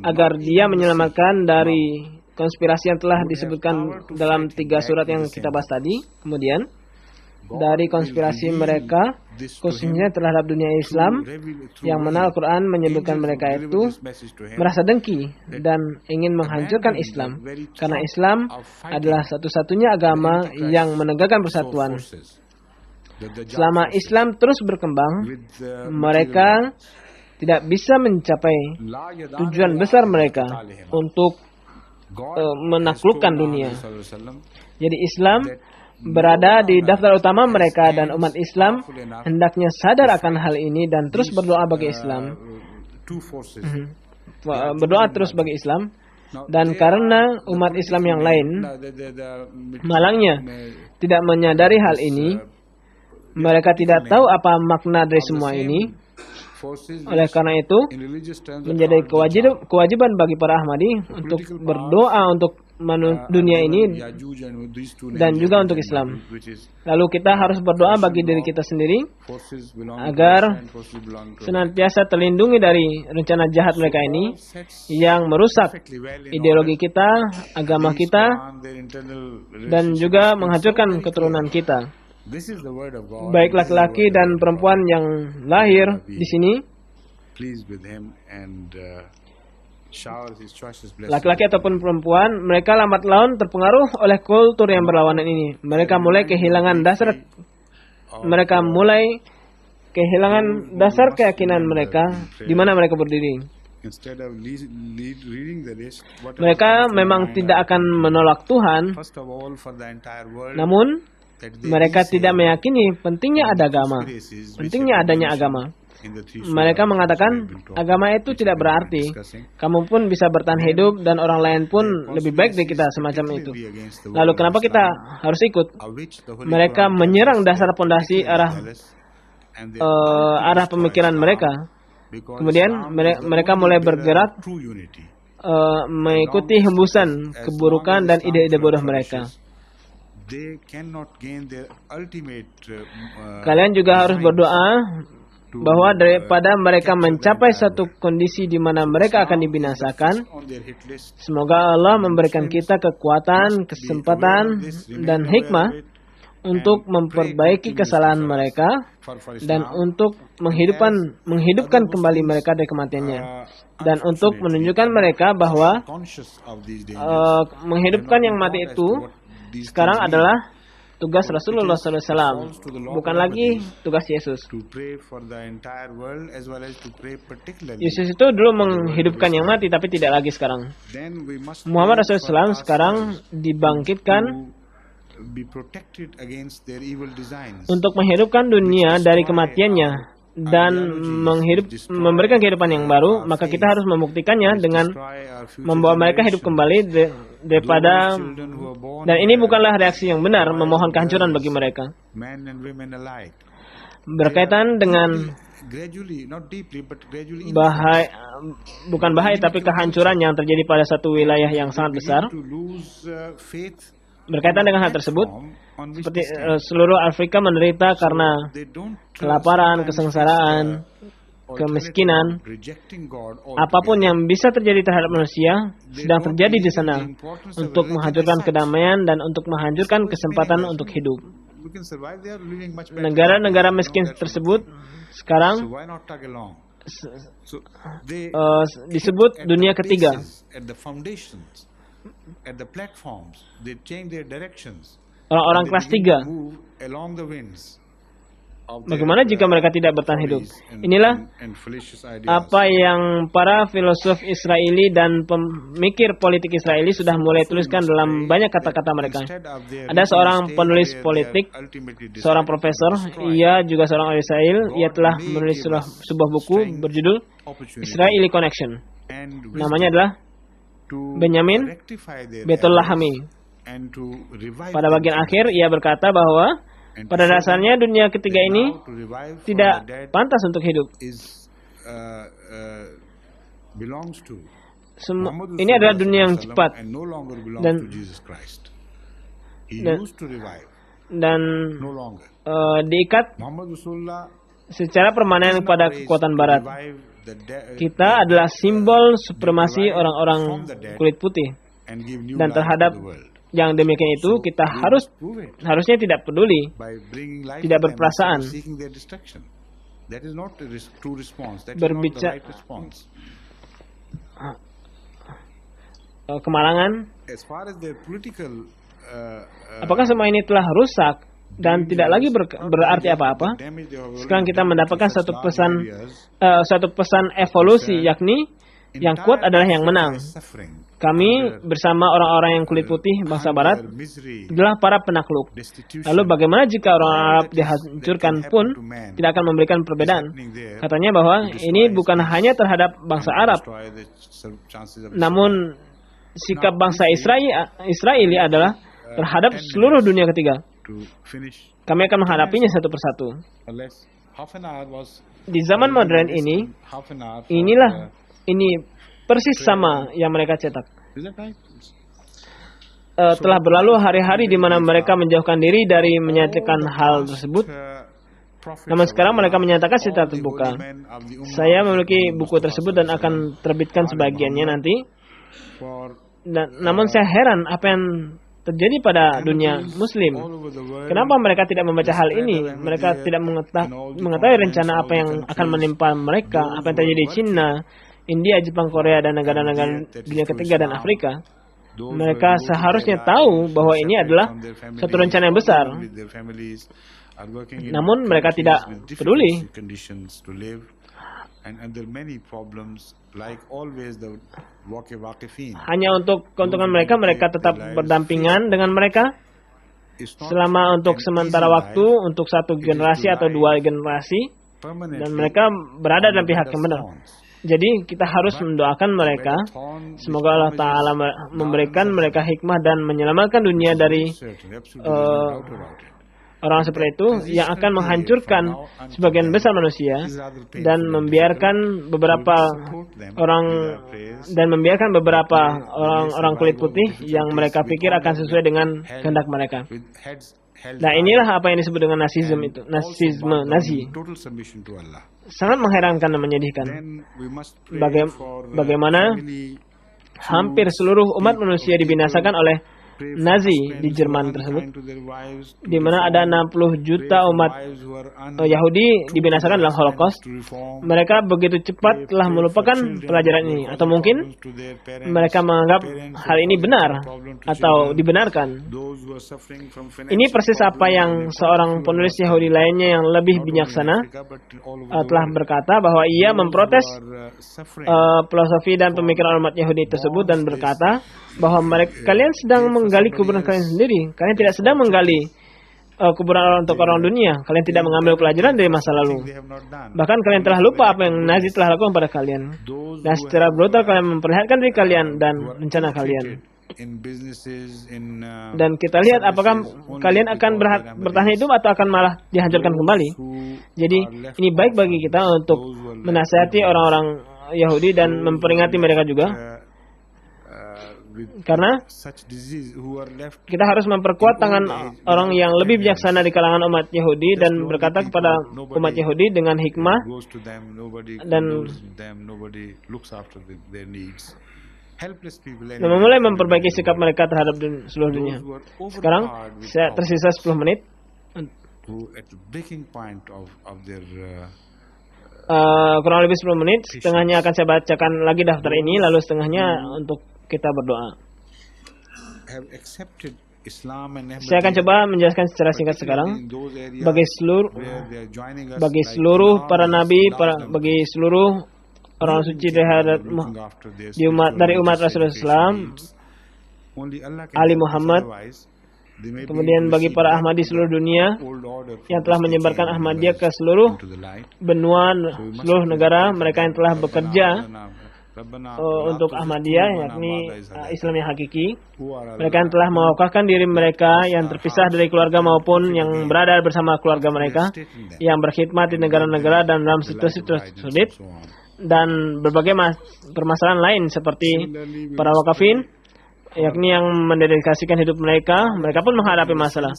agar dia menyelamatkan dari konspirasi yang telah disebutkan dalam 3 surat yang kita bahas tadi. Kemudian, dari konspirasi mereka, khususnya terhadap dunia Islam, yang mana Al-Quran menyebutkan mereka itu merasa dengki dan ingin menghancurkan Islam. Karena Islam adalah satu-satunya agama yang menegakkan persatuan. Selama Islam terus berkembang, mereka tidak bisa mencapai tujuan besar mereka untuk menaklukkan dunia. Jadi Islam berada di daftar utama mereka dan umat Islam hendaknya sadar akan hal ini dan terus berdoa bagi Islam. Berdoa terus bagi Islam. Dan karena umat Islam yang lain malangnya tidak menyadari hal ini, mereka tidak tahu apa makna dari semua ini. Oleh karena itu, menjadi kewajiban bagi para Ahmadi untuk berdoa untuk dunia ini dan juga untuk Islam. Lalu kita harus berdoa bagi diri kita sendiri agar senantiasa terlindungi dari rencana jahat mereka ini yang merusak ideologi kita, agama kita, dan juga menghancurkan keturunan kita. Baik laki-laki dan perempuan yang lahir di sini, laki-laki ataupun perempuan, mereka lambat laun terpengaruh oleh kultur yang berlawanan ini. Mereka mulai kehilangan dasar keyakinan mereka di mana mereka berdiri. Mereka memang tidak akan menolak Tuhan, namun mereka tidak meyakini pentingnya ada agama, pentingnya adanya agama. Mereka mengatakan agama itu tidak berarti. Kamu pun bisa bertahan hidup dan orang lain pun lebih baik dari kita, semacam itu. Lalu kenapa kita harus ikut? Mereka menyerang dasar pondasi arah pemikiran mereka. Kemudian mereka mulai bergerak mengikuti hembusan keburukan dan ide-ide bodoh mereka. Kalian juga harus berdoa bahwa daripada mereka mencapai satu kondisi di mana mereka akan dibinasakan, semoga Allah memberikan kita kekuatan, kesempatan, dan hikmah untuk memperbaiki kesalahan mereka dan untuk menghidupkan kembali mereka dari kematiannya, dan untuk menunjukkan mereka bahwa menghidupkan yang mati itu sekarang adalah tugas Rasulullah SAW, bukan lagi tugas Yesus. Yesus itu dulu menghidupkan yang mati, tapi tidak lagi sekarang. Muhammad Rasulullah SAW sekarang dibangkitkan untuk menghidupkan dunia dari kematiannya dan memberikan kehidupan yang baru, maka kita harus membuktikannya dengan membawa mereka hidup kembali daripada, dan ini bukanlah reaksi yang benar memohon kehancuran bagi mereka. Berkaitan dengan bukan bahaya tapi kehancuran yang terjadi pada satu wilayah yang sangat besar. Berkaitan dengan hal tersebut, seperti seluruh Afrika menderita karena kelaparan, kesengsaraan, kemiskinan, apapun yang bisa terjadi terhadap manusia sedang terjadi di sana untuk menghancurkan kedamaian dan untuk menghancurkan kesempatan untuk hidup. Negara-negara miskin tersebut sekarang disebut dunia ketiga. Orang-orang kelas 3. Bagaimana jika mereka tidak bertahan hidup? Inilah apa yang para filosof Israeli dan pemikir politik Israeli sudah mulai tuliskan dalam banyak kata-kata mereka. Ada seorang penulis politik, seorang profesor, ia juga seorang Israel. Ia telah menulis sebuah buku berjudul Israeli Connection. Namanya adalah Benjamin Betul-Lahami. Pada bagian akhir, ia berkata bahwa pada dasarnya dunia ketiga ini tidak pantas untuk hidup. Ini adalah dunia yang cepat dan diikat secara permanen pada kekuatan Barat. Kita adalah simbol supremasi orang-orang kulit putih, dan terhadap yang demikian itu kita harusnya tidak peduli, tidak berperasaan. Berbicara kemalangan. Apakah semua ini telah rusak dan tidak lagi berarti apa-apa? Sekarang kita mendapatkan satu pesan evolusi, yakni yang kuat adalah yang menang. Kami bersama orang-orang yang kulit putih bangsa Barat adalah para penakluk. Lalu bagaimana jika orang Arab dihancurkan pun tidak akan memberikan perbedaan? Katanya bahwa ini bukan hanya terhadap bangsa Arab, namun sikap bangsa Israeli adalah terhadap seluruh dunia ketiga. Kami akan menghadapinya satu persatu. Di zaman modern ini, ini persis sama yang mereka cetak. Telah berlalu hari-hari di mana mereka menjauhkan diri dari menyatakan hal tersebut. Namun sekarang mereka menyatakan secara terbuka. Saya memiliki buku tersebut dan akan terbitkan sebagiannya nanti. Namun saya heran apa yang terjadi pada dunia Muslim. Kenapa mereka tidak membaca hal ini? Mereka tidak mengetahui rencana apa yang akan menimpa mereka, apa yang terjadi di China, India, Jepang, Korea, dan negara-negara dunia ketiga dan Afrika. Mereka seharusnya tahu bahwa ini adalah satu rencana yang besar. Namun mereka tidak peduli. Hanya untuk keuntungan mereka, mereka tetap berdampingan dengan mereka selama untuk sementara waktu, untuk satu generasi atau dua generasi, dan mereka berada dalam pihak yang benar. Jadi kita harus mendoakan mereka, semoga Allah Ta'ala memberikan mereka hikmah dan menyelamatkan dunia dari orang seperti itu yang akan menghancurkan sebagian besar manusia dan membiarkan beberapa orang kulit putih yang mereka pikir akan sesuai dengan kehendak mereka. Nah, inilah apa yang disebut dengan Nazi. Sangat mengherankan dan menyedihkan. Bagaimana hampir seluruh umat manusia dibinasakan oleh Nazi di Jerman tersebut, di mana ada 60 juta umat Yahudi dibinasakan dalam Holocaust. Mereka begitu cepat telah melupakan pelajaran ini, atau mungkin mereka menganggap hal ini benar atau dibenarkan. Ini persis apa yang seorang penulis Yahudi lainnya yang lebih bijaksana telah berkata, bahwa ia memprotes filosofi dan pemikiran umat Yahudi tersebut dan berkata bahwa kalian sedang menggali kuburan kalian sendiri. Kalian tidak sedang menggali kuburan untuk orang dunia. Kalian tidak mengambil pelajaran dari masa lalu. Bahkan kalian telah lupa apa yang Nazi telah lakukan pada kalian. Dan secara brutal kalian memperlihatkan diri kalian dan rencana kalian. Dan kita lihat apakah kalian akan bertahan hidup atau akan malah dihancurkan kembali. Jadi ini baik bagi kita untuk menasihati orang-orang Yahudi dan memperingati mereka juga. Karena kita harus memperkuat tangan orang yang lebih bijaksana di kalangan umat Yahudi dan berkata kepada umat Yahudi dengan hikmah dan memulai memperbaiki sikap mereka terhadap seluruh dunia. Sekarang saya tersisa 10 menit. Kurang lebih 10 menit. Setengahnya akan saya bacakan lagi daftar ini, lalu setengahnya untuk kita berdoa. Saya akan coba menjelaskan secara singkat sekarang bagi seluruh para nabi, bagi seluruh orang suci dari umat Rasulullah SAW, Ali Muhammad, kemudian bagi para Ahmadi seluruh dunia yang telah menyebarkan Ahmadiyah ke seluruh benua, seluruh negara, mereka yang telah bekerja untuk Ahmadiyah, yakni Islam yang hakiki. Mereka yang telah mewakafkan diri mereka yang terpisah dari keluarga maupun yang berada bersama keluarga mereka, yang berkhidmat di negara-negara dan dalam situasi sulit, dan berbagai permasalahan lain seperti para wakafin, yakni yang mendedikasikan hidup mereka pun menghadapi masalah.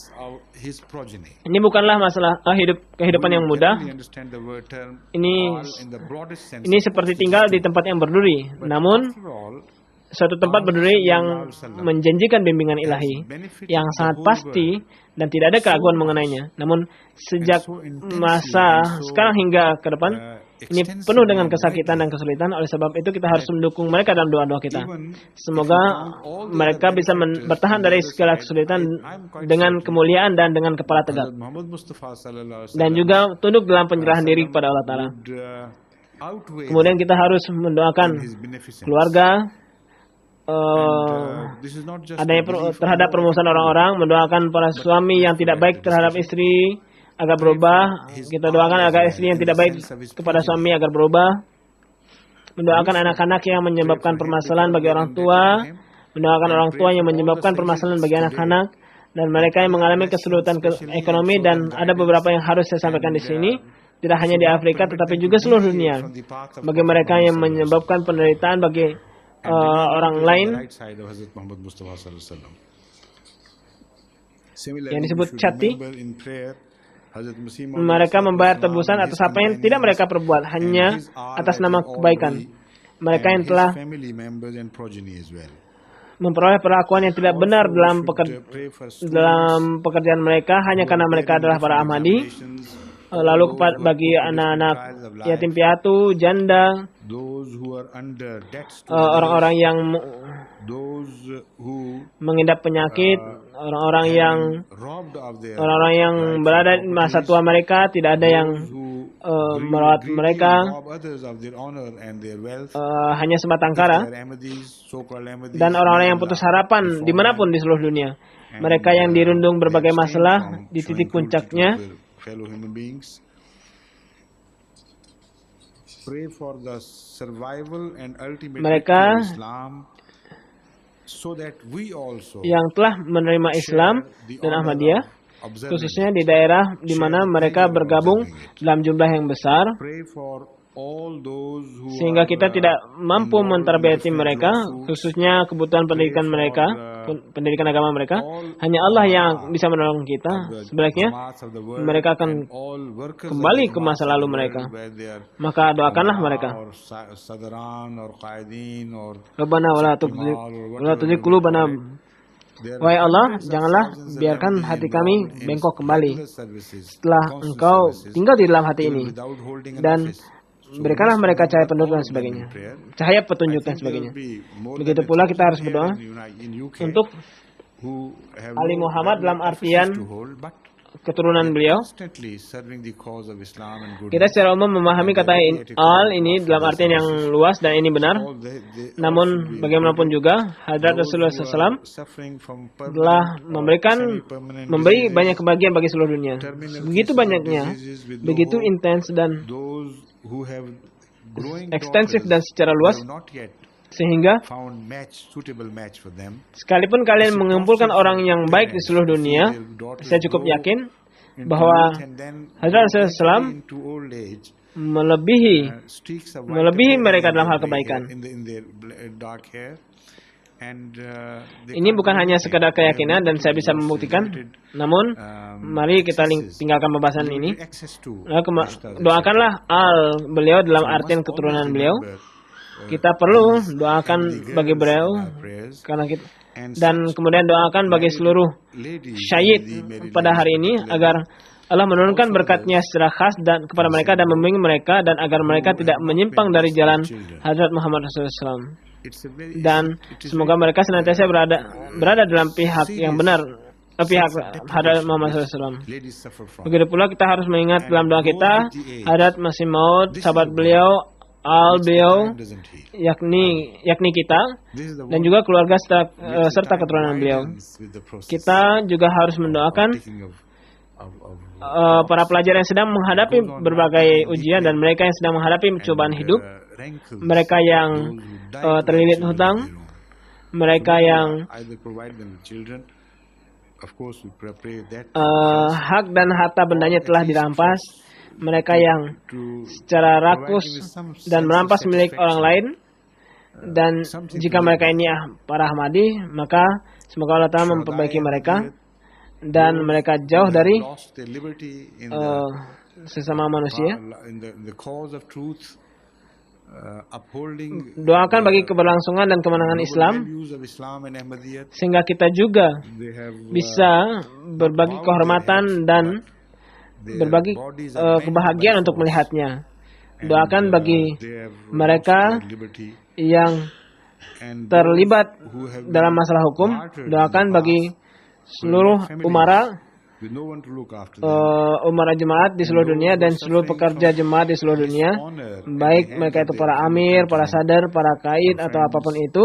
Ini bukanlah masalah kehidupan yang mudah. Ini seperti tinggal di tempat yang berduri, namun suatu tempat berduri yang menjanjikan bimbingan ilahi yang sangat pasti dan tidak ada keraguan mengenainya. Namun sejak masa sekarang hingga ke depan, ini penuh dengan kesakitan dan kesulitan. Oleh sebab itu kita harus mendukung mereka dalam doa-doa kita. Semoga mereka bisa bertahan dari segala kesulitan dengan kemuliaan dan dengan kepala tegak. Dan juga tunduk dalam penyerahan diri kepada Allah Ta'ala. Kemudian kita harus mendoakan keluarga, adanya terhadap permusuhan orang-orang, mendoakan para suami yang tidak baik terhadap istri agar berubah. Kita doakan agar istri yang tidak baik kepada suami agar berubah. Mendoakan anak-anak yang menyebabkan permasalahan bagi orang tua, mendoakan orang tua yang menyebabkan permasalahan bagi anak-anak, dan mereka yang mengalami kesulitan ekonomi. Dan ada beberapa yang harus saya sampaikan di sini, tidak hanya di Afrika tetapi juga seluruh dunia, bagi mereka yang menyebabkan penderitaan bagi orang lain yang disebut cati. Mereka membayar tebusan atas apa yang tidak mereka perbuat, hanya atas nama kebaikan. Mereka yang telah memperoleh perlakuan yang tidak benar dalam pekerjaan mereka hanya karena mereka adalah para Ahmadi. Lalu bagi anak-anak yatim piatu, janda, orang-orang yang mengidap penyakit, orang-orang yang berada di masa tua mereka, tidak ada yang merawat mereka, hanya sebatang kara, dan orang-orang yang putus harapan dimanapun di seluruh dunia. Mereka yang dirundung berbagai masalah di titik puncaknya. Mereka yang telah menerima Islam dan Ahmadiyah, khususnya di daerah di mana mereka bergabung dalam jumlah yang besar, sehingga kita tidak mampu mentarbiyati mereka, khususnya kebutuhan pendidikan mereka, pendidikan agama mereka. Hanya Allah yang bisa menolong kita. Sebaliknya mereka akan kembali ke masa lalu mereka. Maka doakanlah mereka. Rabbana wala tuzigh qulubana. Wahai Allah, janganlah biarkan hati kami bengkok kembali setelah Engkau tinggal di dalam hati ini, dan berikanlah mereka cahaya petunjuk dan sebagainya, cahaya petunjuk dan sebagainya. Begitu pula kita harus berdoa untuk Ali Muhammad dalam artian keturunan beliau. constantly serving the cause of Islam and Kita goodness. secara umum memahami kata al ini dalam artian yang luas dan ini benar. All they Namun bagaimanapun juga Hadrat Rasulullah SAW suffering from telah memberi banyak kebahagiaan bagi seluruh dunia. Begitu banyaknya, begitu intens dan those who have growing ekstensif dan daughters secara who luas, have not yet sehingga found suitable match for them. sekalipun kalian mengumpulkan orang yang baik di seluruh dunia, saya cukup yakin bahwa Hadrat Rasulullah SAW melebihi mereka dalam hal kebaikan. Ini bukan hanya sekedar keyakinan dan saya bisa membuktikan. Namun, mari kita tinggalkan pembahasan ini. Doakanlah al beliau dalam artian keturunan beliau. Kita perlu doakan bagi beliau karena kita, dan kemudian doakan bagi seluruh syahid pada hari ini agar Allah menurunkan berkatnya secara khas dan kepada mereka dan membimbing mereka dan agar mereka tidak menyimpang dari jalan Hadrat Muhammad Rasulullah SAW. Dan semoga mereka senantiasa berada dalam pihak yang benar, pihak Hadrat Muhammad SAW. Begitu pula kita harus mengingat dalam doa kita Hadrat Masih Maud, sahabat beliau, al beliau, yakni kita, dan juga keluarga serta keturunan beliau. Kita juga harus mendoakan para pelajar yang sedang menghadapi berbagai ujian dan mereka yang sedang menghadapi cobaan hidup, mereka yang terlilit hutang, mereka yang hak dan harta bendanya telah dirampas, mereka yang secara rakus dan merampas milik orang lain, dan jika mereka ini para Ahmadi, maka semoga Allah Ta'ala memperbaiki mereka dan mereka jauh dari sesama manusia. Doakan bagi keberlangsungan dan kemenangan Islam, sehingga kita juga bisa berbagi kehormatan dan berbagi kebahagiaan untuk melihatnya. Doakan bagi mereka yang terlibat dalam masalah hukum. Doakan bagi seluruh umara jemaat di seluruh dunia dan seluruh pekerja jemaat di seluruh dunia, baik mereka itu para amir, para sadar, para kaid atau apapun itu.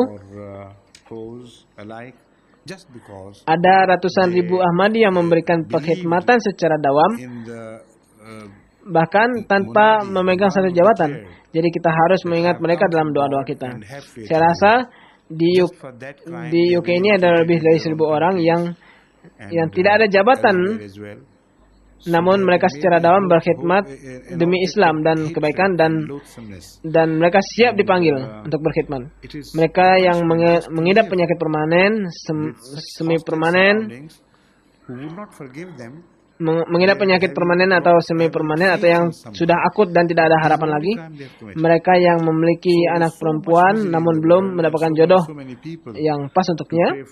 Ada ratusan ribu Ahmadi yang memberikan perkhidmatan secara dawam, bahkan tanpa memegang satu jabatan. Jadi kita harus mengingat mereka dalam doa-doa kita. Saya rasa di UK ini ada lebih dari 1.000 orang yang tidak ada jabatan, namun mereka secara dawam berkhidmat demi Islam dan kebaikan, dan mereka siap dipanggil untuk berkhidmat. Mereka yang mengidap penyakit permanen, semi permanen, mengidap penyakit permanen atau semi permanen, atau yang sudah akut dan tidak ada harapan lagi. Mereka yang memiliki anak perempuan namun belum mendapatkan jodoh yang pas untuknya.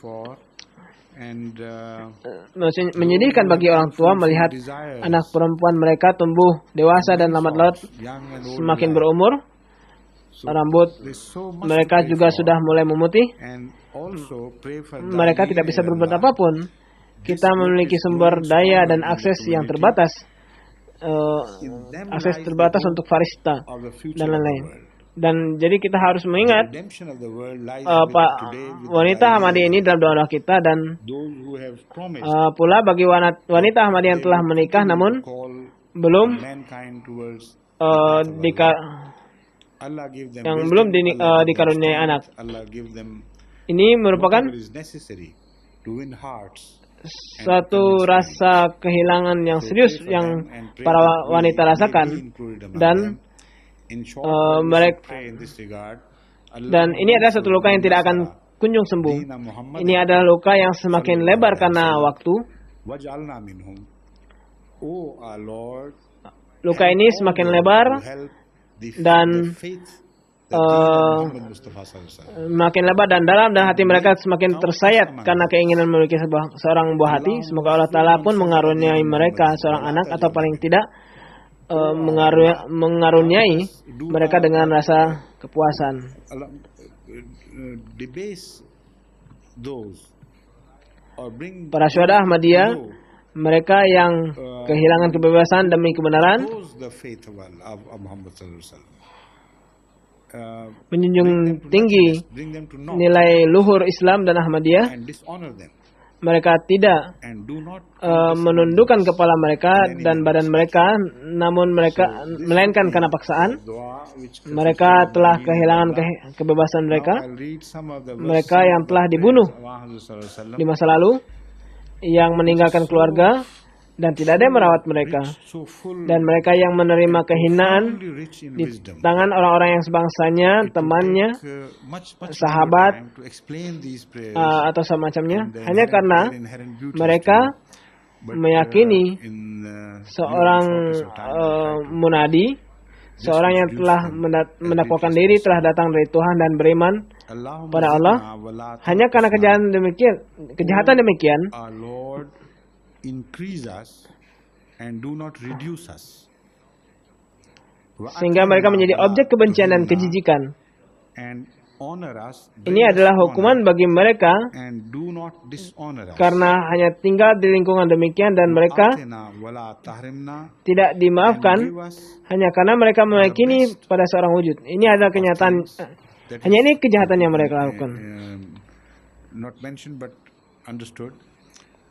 Menyedihkan bagi orang tua melihat anak perempuan mereka tumbuh dewasa dan lambat laun semakin berumur. Rambut mereka juga sudah mulai memutih. Mereka tidak bisa berbuat apapun. Kita memiliki sumber daya dan akses yang terbatas. Akses terbatas untuk farista dan lain-lain. Dan jadi kita harus mengingat wanita Ahmadi ini dalam doa kita, dan pula bagi wanita Ahmadi yang telah menikah namun belum dikaruniai anak. Ini merupakan suatu rasa kehilangan yang serius yang para wanita rasakan, dan dan ini adalah satu luka yang tidak akan kunjung sembuh. Ini adalah luka yang semakin lebar karena waktu. Luka ini semakin lebar dan makin lebar dan dalam, dan hati mereka semakin tersayat karena keinginan memiliki seorang buah hati. Semoga Allah Ta'ala pun mengaruniai mereka seorang anak, atau paling tidak mengaruniai mereka dengan rasa kepuasan. Para syuhada Ahmadiyah, mereka yang kehilangan kebebasan demi kebenaran, oppose the faith of Muhammad sallallahu alaihi wasallam. menjunjung tinggi Bring them to naught nilai luhur Islam dan Ahmadiyah. and dishonor them Mereka tidak and do not menundukkan kepala mereka dan badan mereka, namun mereka melainkan karena paksaan. dua which Mereka telah kehilangan kebebasan mereka. I'll read some of the Mereka yang telah dibunuh Muhammad sallallahu alaihi wasallam di masa lalu, yang meninggalkan keluarga dan tidak ada yang merawat mereka, so full dan mereka yang menerima kehinaan fully rich in di wisdom. tangan orang-orang yang sebangsanya, temannya, Much sahabat, time to explain these prayers atau semacamnya, and the hanya karena inherent beauties mereka to it. But, meyakini in seorang munadi, seorang yang telah mendakwakan diri telah datang dari Tuhan dan beriman pada Allah, hanya karena kejahatan demikian, our Lord increase us and do not reduce us. sehingga mereka menjadi objek kebencian dan kejijikan. And honor us, Ini adalah hukuman bagi mereka and do not dishonor us. karena hanya tinggal di lingkungan demikian, dan mereka Atina wala tahrimna, tidak dimaafkan give us hanya karena mereka meyakini pada seorang wujud. Ini adalah kenyataan. Hanya ini kejahatan yang mereka lakukan. Not mentioned but understood.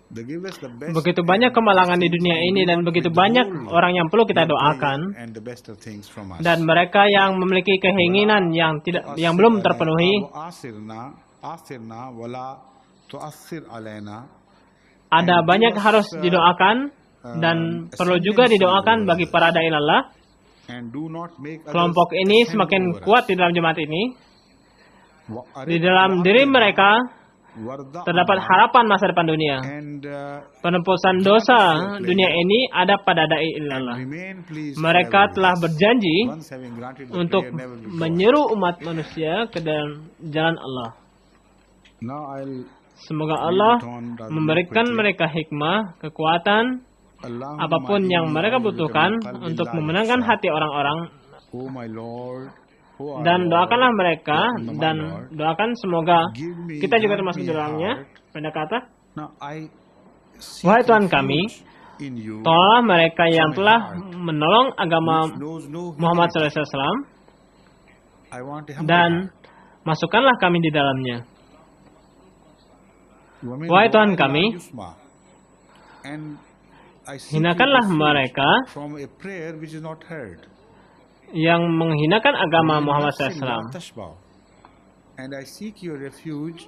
They give us the best Begitu banyak kemalangan di dunia ini dan begitu banyak orang yang perlu kita doakan, and the best of things from us. dan mereka yang memiliki keinginan yang belum terpenuhi. Asirna wala tu'assir alaina. Ada banyak harus didoakan dan perlu juga didoakan bagi para dai Allah. And do not make Kelompok ini semakin kuat di dalam jemaat ini. Di dalam diri mereka terdapat harapan masa depan dunia. and Penebusan dosa dunia ini ada pada dai Allah. remain please Mereka telah berjanji once having granted the untuk prayer, never withdraw. menyeru umat manusia ke dalam jalan Allah. Now I'll Semoga Allah memberikan mereka hikmah, kekuatan, Allahumma apapun yang mereka butuhkan untuk memenangkan hati orang-orang, Oh my Lord, oh our dan Lord, doakanlah mereka my dan Lord, doakan semoga give me, kita juga grant termasuk me di a dalamnya. heart. Pada kata, Now I seek wahai Tuhan refuge kami, in you, tolonglah mereka yang telah menolong agama which knows no Muhammad humility. SAW, I want a humble dan heart. masukkanlah kami di dalamnya. Wamin Wahai Tuhan doa kami, la yusma. And I seek hinakanlah refuge mereka from a prayer which is not heard. yang menghinakan agama Muhammad Nafsin la SAW. tashba'u. And I seek your refuge,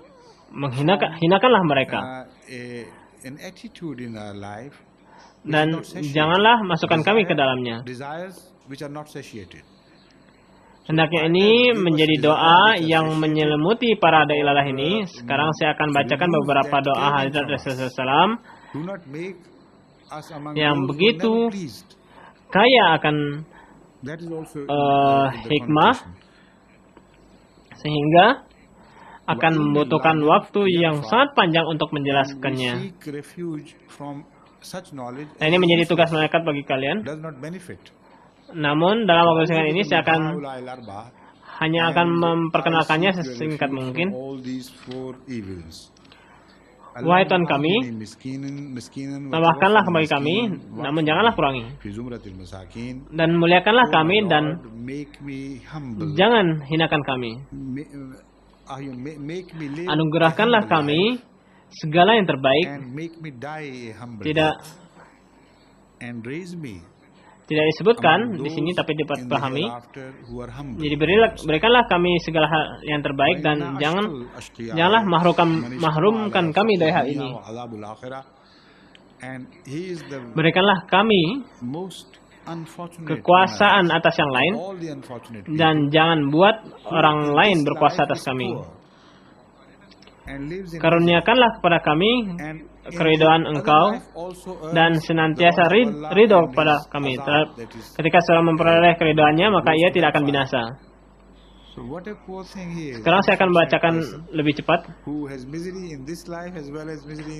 Hinakanlah mereka. an attitude in our life Dan janganlah masukkan kami ke dalamnya. desires which are not satiated. Hendaknya ini menjadi doa yang menyelimuti para dai ilalah ini. Sekarang saya akan bacakan beberapa doa Hadrat Rasulullah SAW Do not make us among yang those who are begitu never pleased. kaya akan That is also in the hikmah, connotation. sehingga akan membutuhkan waktu yang sangat panjang untuk We menjelaskannya. seek refuge from such knowledge Nah, ini menjadi tugas malaikat bagi kalian. does not benefit. Namun dalam waktu singkat ini saya akan hanya akan And memperkenalkannya I seek your sesingkat refuge mungkin. from all these four evils. Wahai Tuhan kami, tambahkanlah bagi kami, namun janganlah kurangi. Dan muliakanlah kami dan jangan hinakan kami. Anugerahkanlah kami segala yang terbaik. Tidak disebutkan di sini tapi dipahami. Jadi berikanlah kami segala hal yang terbaik dan janganlah mahrumkan kami dari hal ini. Berikanlah kami kekuasaan atas yang lain dan jangan buat orang lain berkuasa atas kami. Karuniakanlah kepada kami keridhaan Engkau dan senantiasa ridho kepada kami. Ketika seorang memperoleh keridhaannya, maka ia tidak akan binasa. Sekarang saya akan membacakan lebih cepat.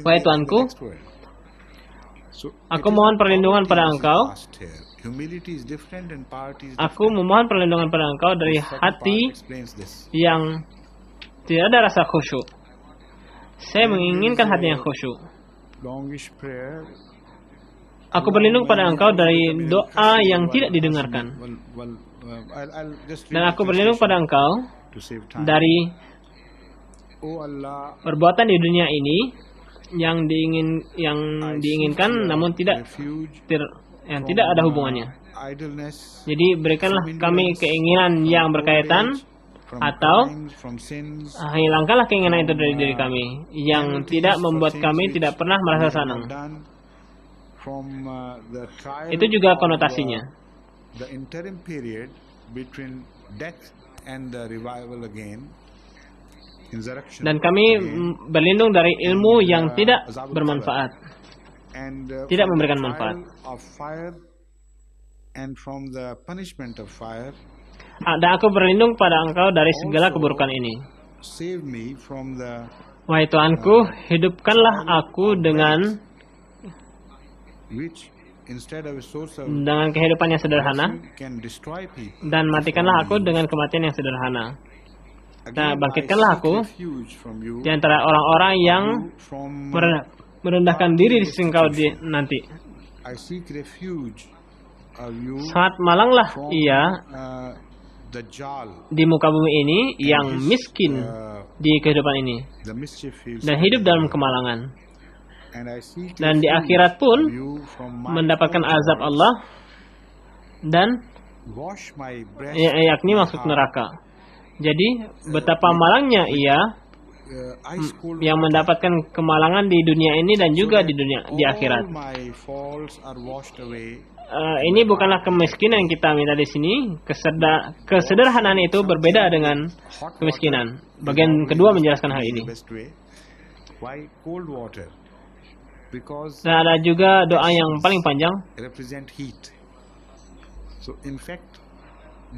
Wahai Tuanku, aku mohon perlindungan pada Engkau. Aku memohon perlindungan pada Engkau dari hati yang tidak ada rasa khusyuk. Saya menginginkan hati yang khusyuk. Aku berlindung pada Engkau dari doa yang tidak didengarkan. I'll just read Dan the aku berlindung pada translation Engkau to save time. dari Oh Allah, perbuatan di dunia ini yang I diinginkan seek namun tidak refuge yang from, tidak ada hubungannya. idleness, Jadi berikanlah from kami indolence, keinginan from yang old berkaitan age, from atau crimes, from sins, hilangkanlah keinginan itu dari from, diri kami yang penalties tidak for membuat things kami which tidak pernah we merasa have not senang. done, from the trial Itu juga of, konotasinya. the interim period between death and the revival again, insurrection Dan kami again, berlindung dari ilmu and, yang tidak azabul bermanfaat, and tidak from the memberikan trial manfaat. of fire and from the punishment of fire. Dan aku berlindung pada Engkau dari segala Also, keburukan ini. save me from the Wahai Tuanku, hidupkanlah aku dengan which instead of a source of kehidupan yang sederhana, blessing can destroy people. dan matikanlah aku dengan kematian yang sederhana. Nah, bangkitkanlah aku Refuge from you, di antara orang-orang yang from merendahkan diri di sisi Engkau nanti. I seek refuge of you Sangat malanglah from ia Dajjal, di muka bumi ini yang miskin di kehidupan ini the mischief he'll dan hidup dalam kemalangan. and I seek Dan di refuge akhirat pun of you from my mendapatkan faults. azab Allah dan Wash my breast, yakni my maksud heart, neraka. Jadi betapa malangnya ia ice cold yang water, mendapatkan kemalangan di dunia ini dan so juga that di all akhirat. my faults are washed away. Ini bukanlah kemiskinan yang kita minta di sini. Kesederhanaan itu berbeda dengan Hot kemiskinan. water Bagian is kedua always menjelaskan hal the ini. best way. Why cold water? Because Dan ada juga doa yang paling panjang. represent heat. So in fact,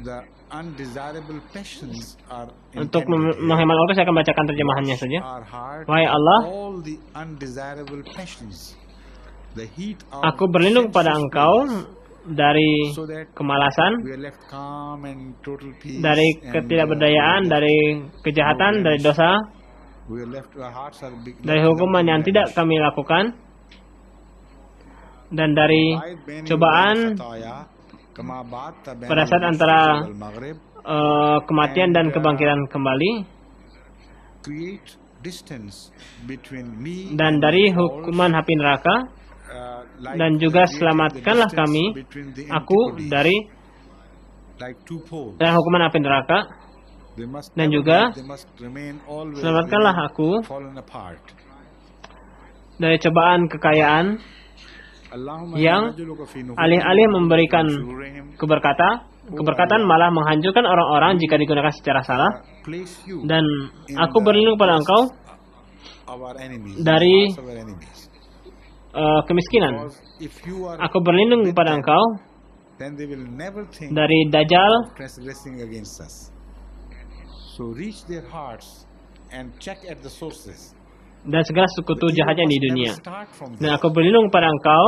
the undesirable passions are Untuk intended here. menghemat waktu saya akan bacakan terjemahannya saja. Our heart Wahai of Allah, all the undesirable passions, the heat of aku berlindung pada sensuous Engkau pleasures, dari so that kemalasan, we are left calm and total peace, dari and, ketidakberdayaan, dari kejahatan, dari dosa, we are left, our hearts are dari hukuman yang tidak kami lakukan, dan dari cobaan pada saat antara kematian dan kebangkitan kembali, dan dari hukuman api neraka, dan juga selamatkanlah kami, aku dari hukuman api neraka, dan juga selamatkanlah aku dari cobaan kekayaan yang alih-alih memberikan keberkatan malah menghancurkan orang-orang jika digunakan secara salah. Dan aku berlindung pada Engkau dari kemiskinan. Aku berlindung kepada Engkau dari Dajjal. Dan segala sekutu jahatnya di dunia. Dan aku berlindung kepada Engkau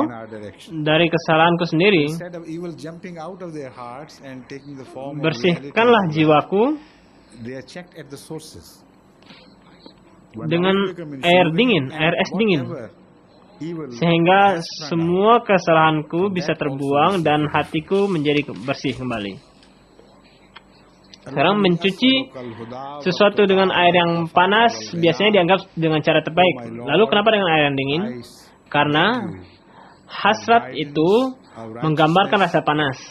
dari kesalahanku sendiri. Bersihkanlah jiwaku dengan air dingin, air es dingin, sehingga semua kesalahanku bisa terbuang dan hatiku menjadi bersih kembali. Sekarang mencuci sesuatu dengan air yang panas biasanya dianggap dengan cara terbaik. Lalu kenapa dengan air yang dingin? Karena hasrat itu menggambarkan rasa panas.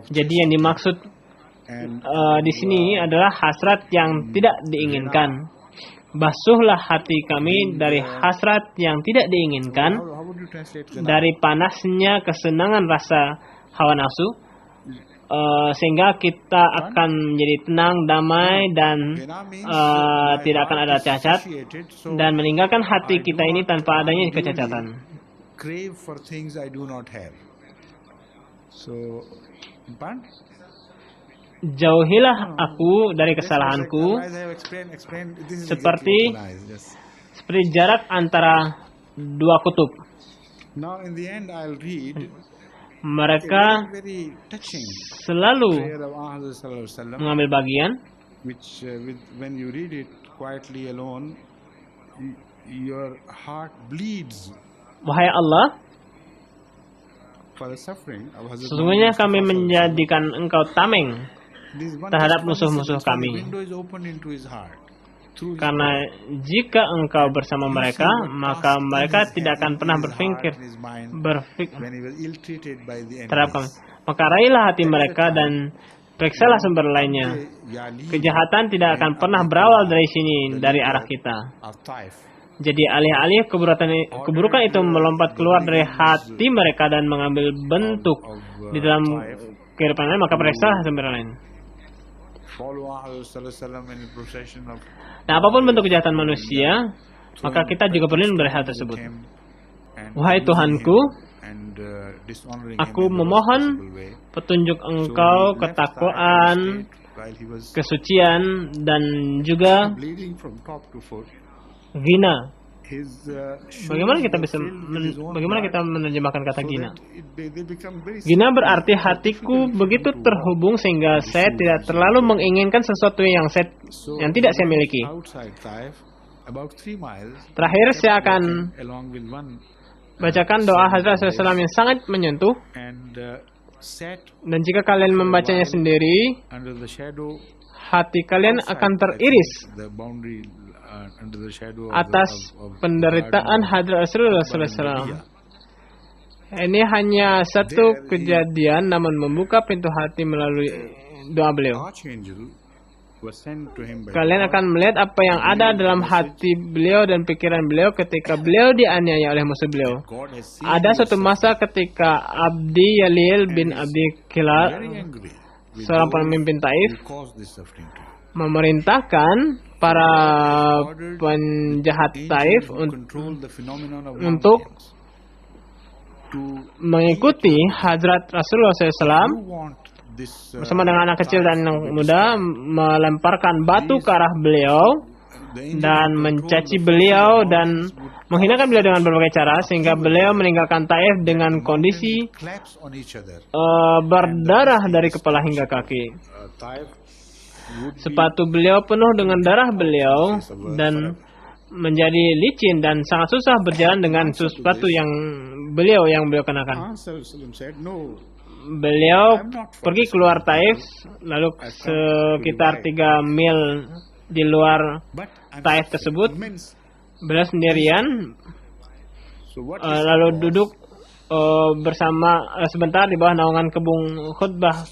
Jadi yang dimaksud di sini adalah hasrat yang tidak diinginkan. Basuhlah hati kami dari hasrat yang tidak diinginkan, dari panasnya kesenangan rasa hawa nafsu, sehingga kita akan menjadi tenang, damai, dan tidak akan ada cacat, dan meninggalkan hati kita ini tanpa adanya kecacatan. Jauhilah aku dari kesalahanku, seperti jarak antara dua kutub. Mereka selalu mengambil bagian, wahai Allah, Sesungguhnya kami menjadikan engkau tameng terhadap musuh-musuh kami. Karena jika engkau bersama mereka, maka mereka tidak akan pernah berpikir terhadap kami. Maka raihlah hati mereka dan periksalah sumber lainnya. Kejahatan tidak akan pernah berawal dari sini, dari arah kita. Jadi alih-alih keburukan itu melompat keluar dari hati mereka dan mengambil bentuk di dalam kehidupan lain, maka periksalah sumber lain. Nah, apapun bentuk kejahatan manusia, maka kita juga berlindung dari hal tersebut. Wahai Tuhanku, aku memohon petunjuk Engkau, ketakwaan, kesucian, dan juga gina. Bagaimana kita menerjemahkan kata gina? Gina berarti hatiku begitu terhubung sehingga saya tidak terlalu menginginkan sesuatu yang tidak saya miliki. Terakhir saya akan bacakan doa Hazrat SAW yang sangat menyentuh. Dan jika kalian membacanya sendiri, hati kalian akan teriris atas penderitaan Hadrat Rasulullah SAW. Ini hanya satu kejadian, namun membuka pintu hati melalui doa beliau. Kalian akan melihat apa yang ada dalam hati beliau dan pikiran beliau ketika beliau dianiaya oleh musuh beliau. Ada suatu masa ketika Abdi Yalil bin Abi Kilal, seorang pemimpin Taif, memerintahkan para penjahat Taif untuk mengikuti Hazrat Rasulullah SAW bersama dengan anak kecil dan anak muda, melemparkan batu ke arah beliau dan mencaci beliau dan menghinakan beliau dengan berbagai cara sehingga beliau meninggalkan Taif dengan kondisi berdarah dari kepala hingga kaki. Sepatu beliau penuh dengan darah beliau dan menjadi licin dan sangat susah berjalan dengan sepatu yang beliau kenakan. Beliau pergi keluar Taif, lalu sekitar 3 mil di luar Taif tersebut, beliau sendirian, lalu duduk bersama sebentar di bawah naungan kebun khutbah.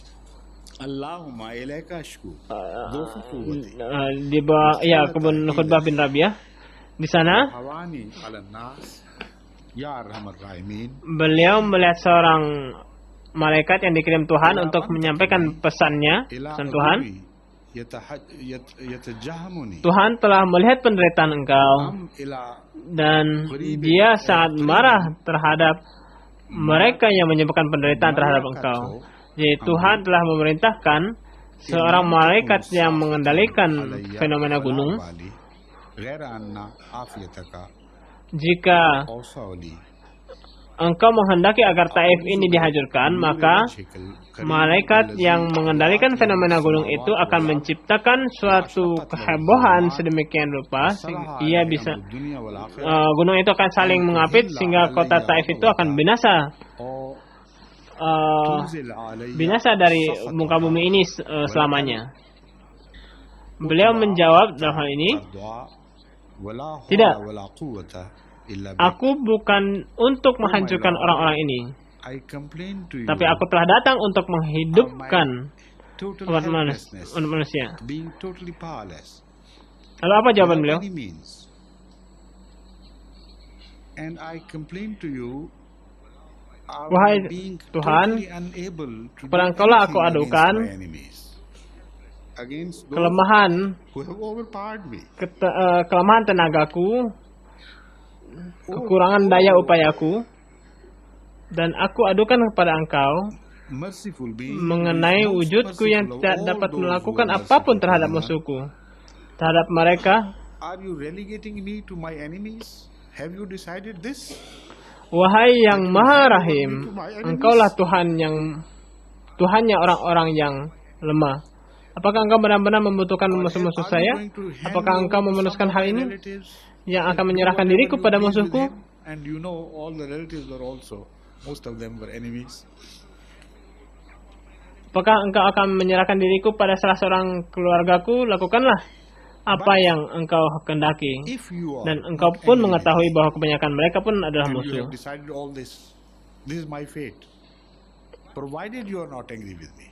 Di bawah kebun khutbah bin Rabiah. Di sana beliau melihat seorang malaikat yang dikirim Tuhan untuk menyampaikan pesan Tuhan. Tuhan telah melihat penderitaan engkau dan dia sangat marah terhadap mereka yang menyebabkan penderitaan terhadap engkau. Jadi Tuhan telah memerintahkan seorang malaikat yang mengendalikan fenomena gunung. Jika engkau menghendaki agar Taif ini dihancurkan, maka malaikat yang mengendalikan fenomena gunung itu akan menciptakan suatu kehebohan sedemikian rupa sehingga ia bisa gunung itu akan saling mengapit sehingga kota Taif itu akan binasa dari muka bumi ini selamanya. Beliau menjawab dalam hal ini, tidak, aku bukan untuk menghancurkan orang-orang ini, tapi aku telah datang untuk menghidupkan umat manusia. Lalu apa jawaban beliau? Wahai Tuhan, kepada Engkau-lah aku adukan kelemahan tenagaku, kekurangan daya upayaku, dan aku adukan kepada Engkau mengenai wujudku yang tidak dapat melakukan apapun terhadap musuhku, terhadap mereka. Wahai yang Maha Rahim, Engkaulah Tuhannya orang-orang yang lemah. Apakah Engkau benar-benar membutuhkan musuh-musuh saya? Apakah Engkau memutuskan hal ini yang akan menyerahkan diriku pada musuhku? Most of them were enemies. Apakah engkau akan menyerahkan diriku pada salah seorang keluargaku? Lakukanlah apa yang engkau kehendaki. If you are Dan engkau not pun angry mengetahui with me, bahwa kebanyakan mereka pun adalah and you musuh. have decided all this is my fate. Provided you are not angry with me,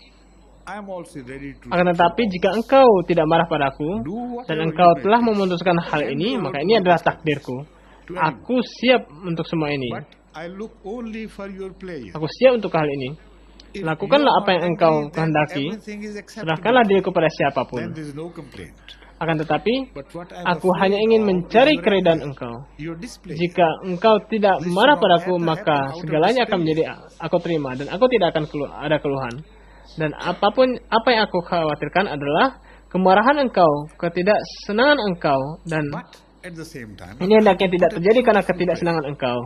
I am also ready to. Akan tetapi jika engkau tidak marah padaku dan engkau telah memutuskan hal ini, maka ini adalah takdirku. Aku siap untuk semua ini. But I look only for your pleasure. Aku siap untuk hal ini. If Lakukanlah you are apa yang not engkau angry, then kehendaki. everything is acceptable. Serahkanlah diriku pada Then siapapun. there is no complaint. Akan tetapi, But what I'm aku afraid hanya ingin of mencari is your keridhaan anger, engkau. your displeasure. Jika engkau tidak This marah should not padaku, have to maka happen out of segalanya akan displeasure. menjadi aku terima dan aku tidak akan ada keluhan. Dan apapun apa yang aku khawatirkan adalah kemarahan engkau, ketidaksenangan engkau, dan But at the same time, ini hendaknya tidak terjadi karena ketidaksenangan engkau.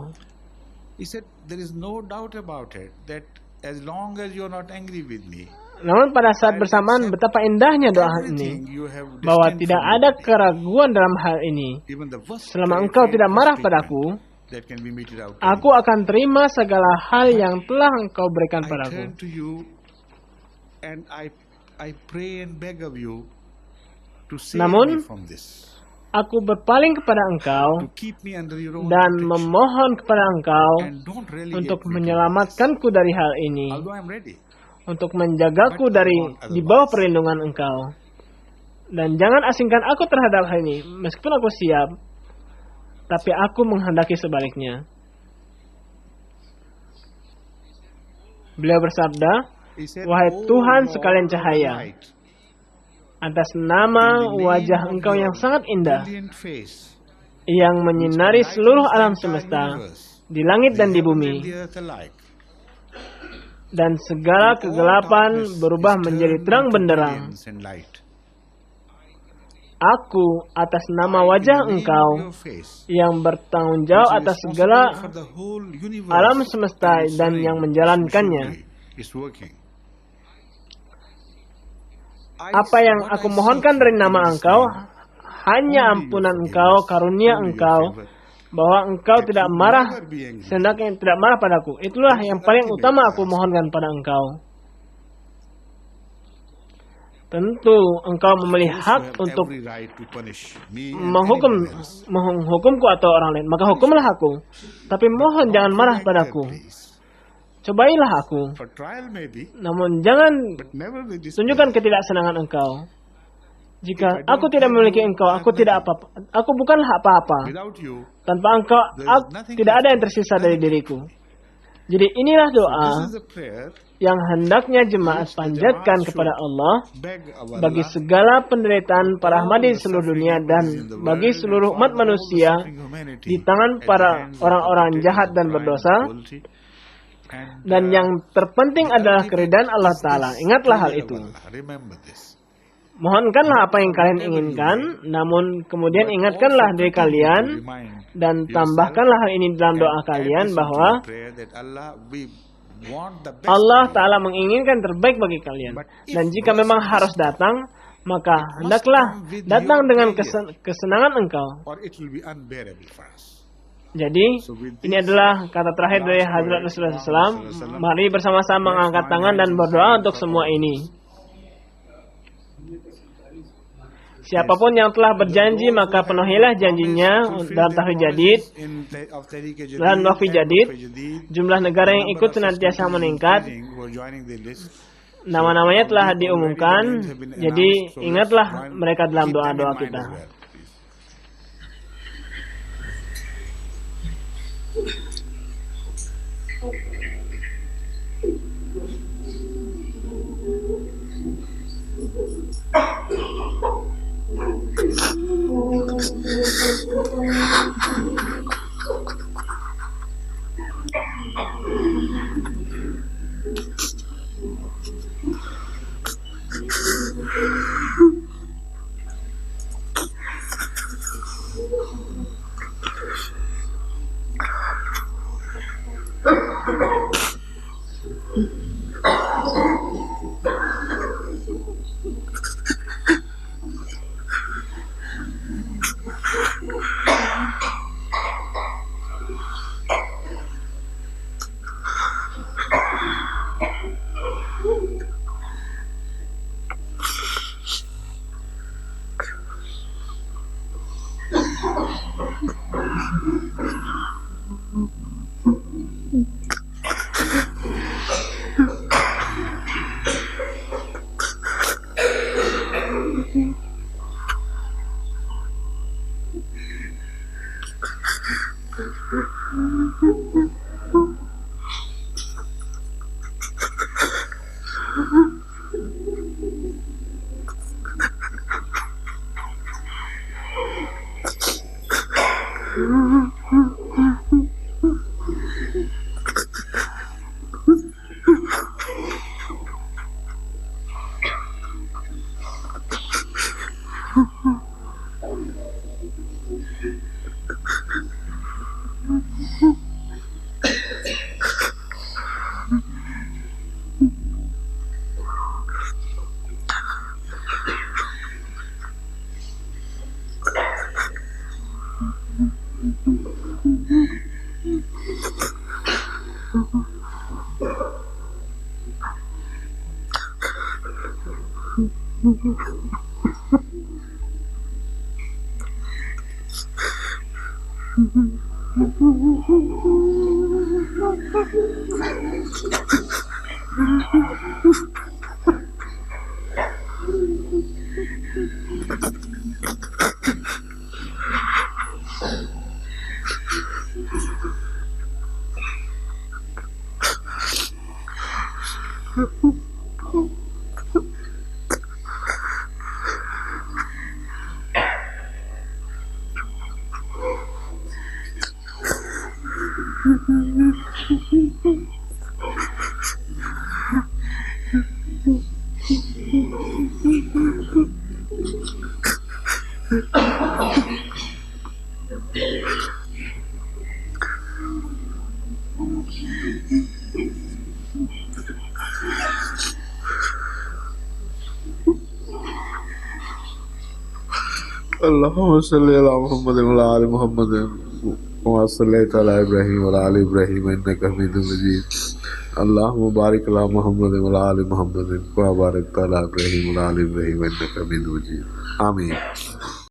he said, there is no doubt about it that as long as you are not angry with me, Namun pada saat bersamaan betapa indahnya doa everything ini, you have bahwa destined tidak for me ada to be, keraguan dalam hal ini. even the worst Selama trade engkau tidak marah treatment padaku, that can be meted out to aku you. akan terima segala hal yang telah engkau berikan I padaku. turn to you and I pray and beg of you to save Namun, me from this, Aku berpaling kepada engkau to keep me under your own dan protection, memohon kepada engkau and don't relegate untuk me to menyelamatkanku dari hal ini, this. Although I'm ready, untuk menjagaku dari di bawah perlindungan engkau. Dan jangan asingkan aku terhadap hal ini, meskipun aku siap, tapi aku menghendaki sebaliknya. Beliau bersabda, he said, "Wahai "Oh Tuhan Lord, sekalian the cahaya, light, atas nama in the name wajah of engkau your yang sangat indah, brilliant face, yang menyinari which seluruh enlightens alam the entire semesta, universe, di langit the dan di heavens bumi, and the earth alike, dan segala all kegelapan darkness berubah is menjadi turned terang into benderang. brilliance and light. Aku atas nama I, in wajah the name engkau of your face, yang bertanggung which jawab is atas responsible segala for the whole universe alam semesta and its dan running yang menjalankannya. smoothly, is working. Apa yang What aku I mohonkan seek dari in nama this engkau name, hanya only ampunan your engkau, forgiveness, karunia only your engkau, favor, bahwa engkau that tidak you marah, never be angry. sehendaknya tidak marah padaku. Itulah That is yang the paling ultimate utama aku task. mohonkan pada engkau. Tentu engkau memiliki Those who hak have untuk every right to punish me and menghukumku atau orang lain, maka hukumlah aku. Tapi mohon jangan marah padaku. Cobailah aku, For trial maybe, namun jangan but never with this. tunjukkan ketidaksenangan engkau. Jika aku tidak memiliki engkau, aku tidak apa-apa. Aku bukanlah apa-apa. Without you, Tanpa engkau, tidak ada yang tersisa dari diriku. Jadi inilah doa this is a prayer. yang hendaknya jemaat panjatkan kepada Allah Beg of bagi Allah, segala penderitaan para Ahmadi di seluruh dunia dan bagi seluruh umat manusia di tangan para orang-orang jahat dan berdosa. Dan yang terpenting adalah keridhaan Allah Ta'ala. Ingatlah hal itu. Mohonkanlah apa yang kalian inginkan, namun kemudian ingatkanlah diri kalian dan tambahkanlah hal ini dalam doa kalian bahwa Allah Ta'ala menginginkan terbaik bagi kalian. Dan jika memang harus datang, maka hendaklah datang dengan kesenangan engkau. Jadi, ini adalah kata terakhir dari Hadrat Rasulullah SAW. Mari bersama-sama mengangkat tangan dan berdoa untuk semua ini. Siapapun yang telah berjanji, maka penuhilah janjinya dalam Tahrir Jadid dan Waqfi Jadid. Jumlah negara yang ikut senantiasa meningkat. Nama-namanya telah diumumkan. Jadi, ingatlah mereka dalam doa-doa kita. Allahumma salli ala Muhammadin wa ala ali Muhammadin wa sallaita ala Ibrahim wa ala ali Ibrahim innaka Hamidum Majid. Allahumma barik ala Muhammadin wa ala ali Muhammadin wa barik ala Ibrahim wa ala ali Ibrahim innaka Hamidum Majid. Amin.